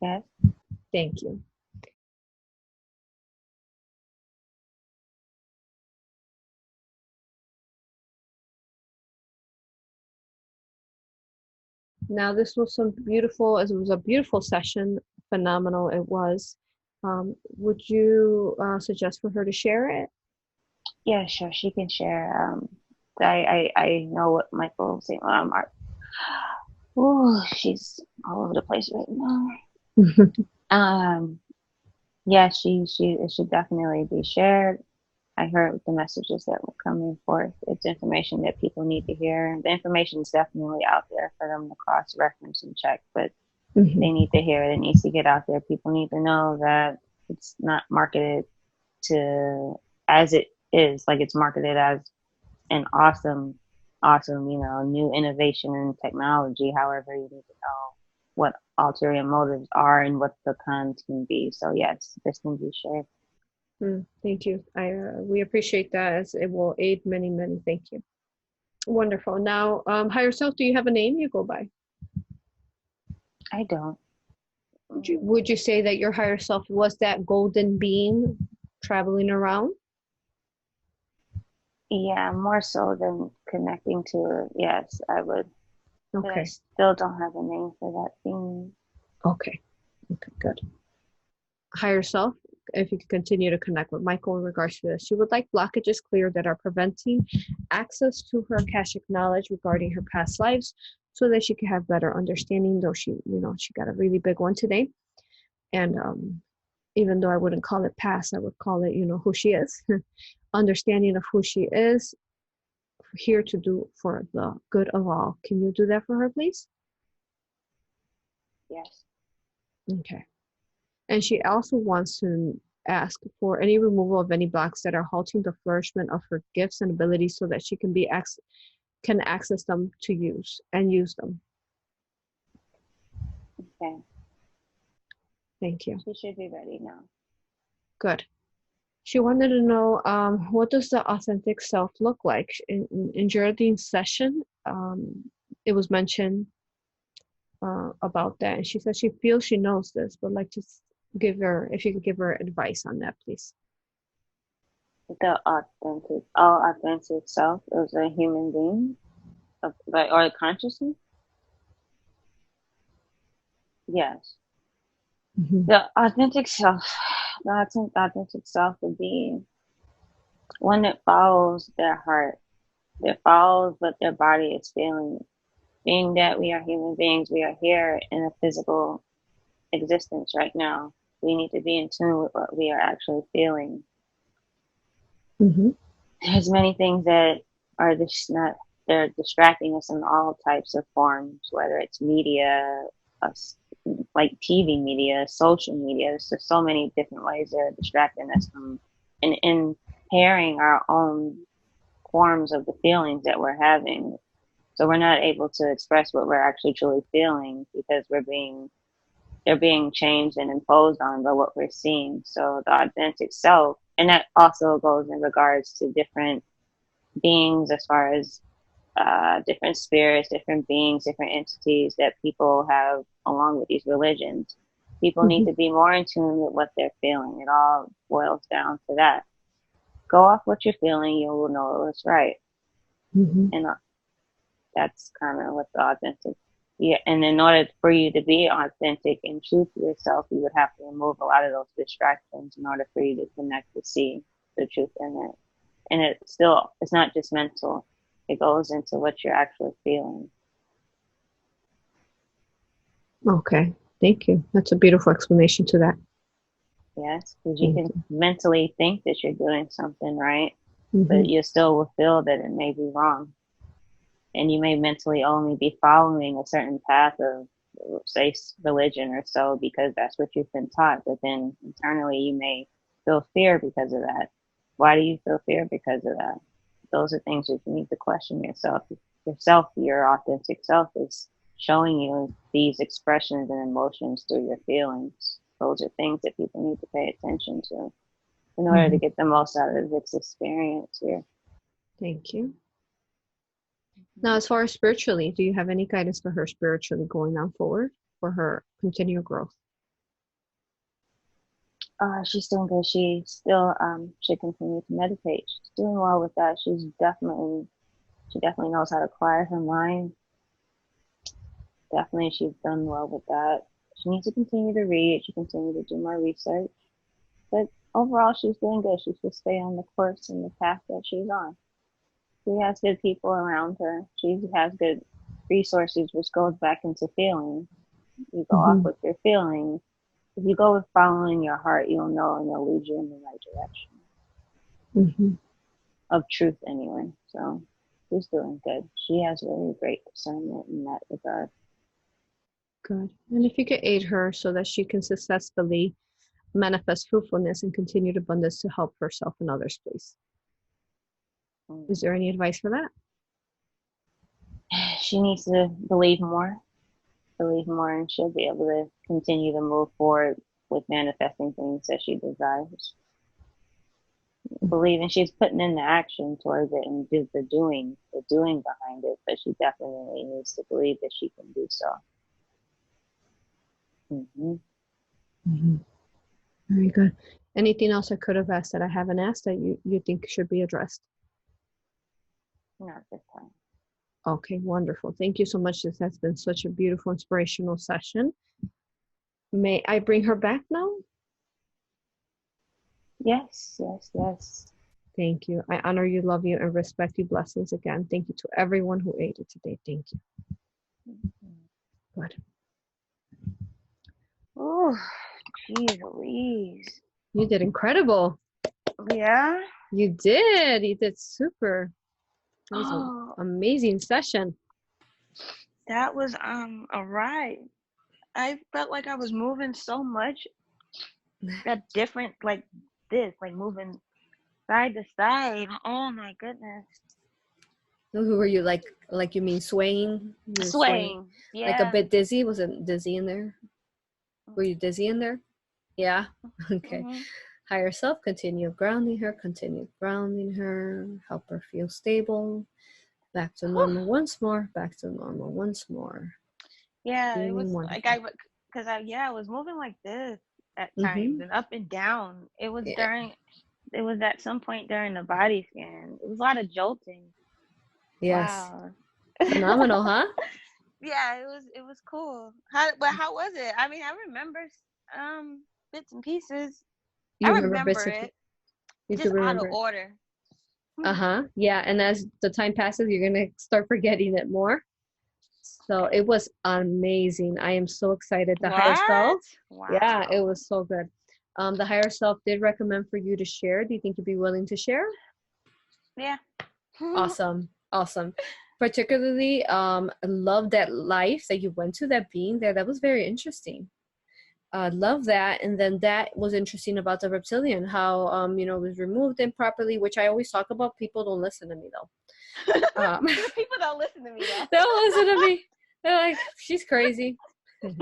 Yes. Thank you. Now, this was some beautiful, as it was a beautiful session, phenomenal it was. Would you suggest for her to share it? Yeah, sure. She can share. I know what Michael's saying. Oh, she's all over the place right now. Yeah, it should definitely be shared. I heard the messages that were coming forth. It's information that people need to hear. The information is definitely out there for them to cross-reference and check, but they need to hear it. It needs to get out there. People need to know that it's not marketed to as it is, like it's marketed as an awesome, new innovation in technology. However, you need to know what ulterior motives are and what the cons can be. So yes, this can be shared. Thank you. We appreciate that, as it will aid many, many. Thank you. Wonderful. Now, higher self, do you have a name you go by? I don't. Would you say that your higher self was that golden being traveling around? Yeah, more so than connecting to it. Yes, I would. But I Okay. still don't have a name for that thing. Okay. Okay, good. Higher self, if you could continue to connect with Michael in regards to this, she would like blockages cleared that are preventing access to her Akashic knowledge regarding her past lives so that she can have better understanding, though she got a really big one today. And even though I wouldn't call it past, I would call it, who she is. Understanding of who she is, here to do for the good of all. Can you do that for her, please? Yes. Okay. And she also wants to ask for any removal of any blocks that are halting the flourishment of her gifts and abilities so that she can access them to use them. Okay. Thank you. She should be ready now. Good. She wanted to know, what does the authentic self look like? In Geraldine's session, it was mentioned about that, and she said she feels she knows this, but like, just if you could give her advice on that, please. The all authentic self is a human being, or a consciousness. Yes. Mm-hmm. The authentic self would be one that follows their heart, that follows what their body is feeling. Being that we are human beings, we are here in a physical existence right now. We need to be in tune with what we are actually feeling. Mm-hmm. There's many things that are just not, they're distracting us in all types of forms, whether it's media, like TV media, social media. There's just so many different ways they're distracting us from and impairing our own forms of the feelings that we're having. So we're not able to express what we're actually truly feeling because they're being changed and imposed on by what we're seeing. So the authentic self, and that also goes in regards to different beings as far as different spirits, different beings, different entities that people have along with these religions. People need Mm-hmm. to be more in tune with what they're feeling. It all boils down to that. Go off what you're feeling, you will know it's right. Mm-hmm. And that's kind of what the authentic. Yeah, and in order for you to be authentic and true to yourself, you would have to remove a lot of those distractions in order for you to connect to see the truth in it. And it's not just mental. It goes into what you're actually feeling. Okay. Thank you. That's a beautiful explanation to that. Yes, because you Thank can you. mentally think that you're doing something right, Mm-hmm. but you still will feel that it may be wrong. And you may mentally only be following a certain path of, say, religion or so, because that's what you've been taught. But then internally, you may feel fear because of that. Why do you feel fear because of that? those are things that you need to question yourself. Yourself, your authentic self is showing you these expressions and emotions through your feelings. Those are things that people need to pay attention to in order to get the most out of its experience here. Thank you. Now, as far as spiritually, do you have any guidance for her spiritually going on forward for her continued growth? She's doing good. She still should continue to meditate. She's doing well with that. She definitely knows how to quiet her mind. Definitely, she's done well with that. She needs to continue to read. She continue to do more research. But overall, she's doing good. She should stay on the course and the path that she's on. She has good people around her. She has good resources, which goes back into feelings. You go off with your feelings. If you go with following your heart, you'll know, and it'll lead you in the right direction. Of truth, anyway. So she's doing good. She has really great discernment in that regard. Good. And if you could aid her so that she can successfully manifest fruitfulness and continued abundance to help herself and others, please. Is there any advice for that? She needs to believe more, and she'll be able to continue to move forward with manifesting things that she desires. Believing, she's putting in the action towards it and do the doing behind it, but she definitely needs to believe that she can do so. Very good. Anything else I could have asked that I haven't asked that you think should be addressed? Not this time. Okay, wonderful. Thank you so much. This has been such a beautiful, inspirational session. May I bring her back now? Yes. Thank you. I honor you, love you, and respect you. Blessings again. Thank you to everyone who aided today. Thank you. Good. Oh, geez Louise. You did incredible. Yeah? You did super. That was an amazing session. That was a ride. I felt like I was moving so much. That different, like this, like moving side to side. Oh my goodness. Who were you, like you mean swaying? Swaying. Yeah. Like a bit dizzy? Was it dizzy in there? Were you dizzy in there? Yeah. Okay. Higher self, continue grounding her, help her feel stable. Back to normal once more, Yeah, it was wonderful. Like I was moving like this at times and up and down. It was at some point during the body scan. It was a lot of jolting. Yes. Wow. Phenomenal, huh? Yeah, it was cool. How was it? I mean, I remember bits and pieces. I remember it. Just out of order. Yeah, and as the time passes, you're gonna start forgetting it more. So it was amazing. I am so excited. The higher self. Wow. Yeah, it was so good. The higher self did recommend for you to share. Do you think you'd be willing to share? Yeah. Awesome. Particularly, I love that life that you went to, that being there. That was very interesting. Love that. And then that was interesting about the reptilian, how it was removed improperly, which I always talk about. People don't listen to me though. People don't listen to me though. They don't listen to me. They're like, she's crazy. No,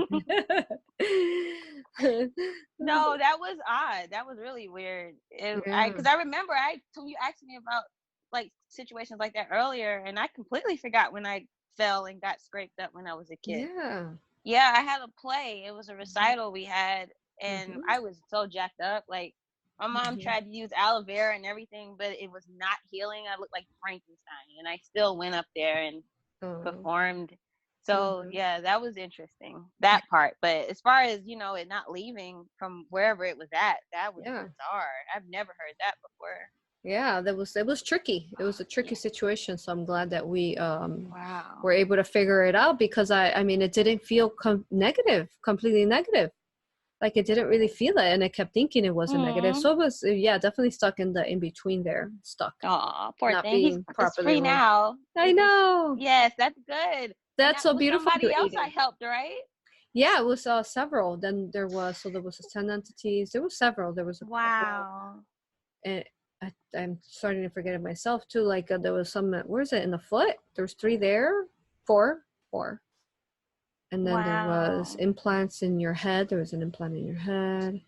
that was odd. That was really weird. Because I remember you asked me about like situations like that earlier, and I completely forgot when I fell and got scraped up when I was a kid. Yeah, I had a play. It was a recital we had, and I was so jacked up. Like my mom tried to use aloe vera and everything, but it was not healing. I looked like Frankenstein, and I still went up there and performed. So yeah, that was interesting, that part. But as far as it not leaving from wherever it was at, that was bizarre. I've never heard that before. Yeah, it was tricky. It was a tricky situation. So I'm glad that we were able to figure it out, because I mean, it didn't feel completely negative. Like it didn't really feel it, and I kept thinking it wasn't negative. So it was, definitely stuck in the in between there. Stuck. Oh, poor thing. He's free now. I know. Yes, that's good. That's so beautiful. Somebody else I helped, right? Yeah, it was several. Then there was 10 entities. There was several. There was a wow. And I'm starting to forget it myself too. Like there was some, where is it, in the foot? There's 3 there, 4. And then there was Wow. implants in your head. There was an implant in your head.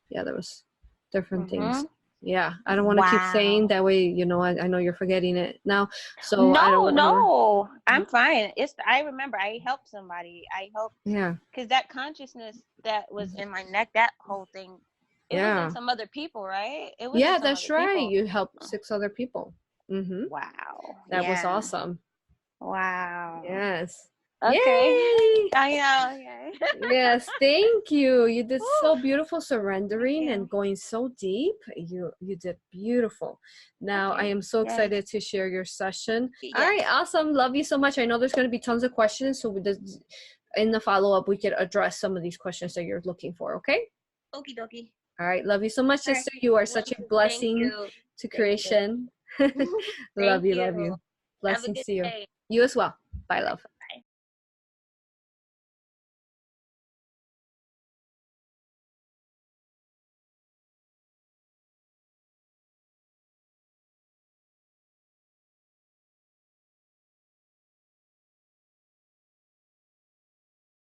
Yeah, there was different things. Yeah, I don't want to keep saying that way. You know, I know you're forgetting it now, so I don't want to. No, I'm fine. I remember I helped somebody. I helped. Yeah. Because that consciousness that was in my neck, that whole thing, it was in some other people, right? It was in Yeah, some that's other right. people. You helped 6 other people. Wow. That was awesome. Wow. Yes. Okay. Yay! I know. Yeah. Yes, thank you. You did so beautiful, Thank surrendering and you. going so deep. You did beautiful. Now I Okay. am so Yes. excited to share your session. All Yes. right, awesome. Love you so much. I know there's going to be tons of questions, so in the follow-up we could address some of these questions that you're looking for, okay? Okie dokie. All right, love you so much, All right. sister. You are Love such a you. Thank blessing you. to Thank you. creation. Thank Love you, love you. you. Have a Blessings good to you. day. You as well. Bye, love.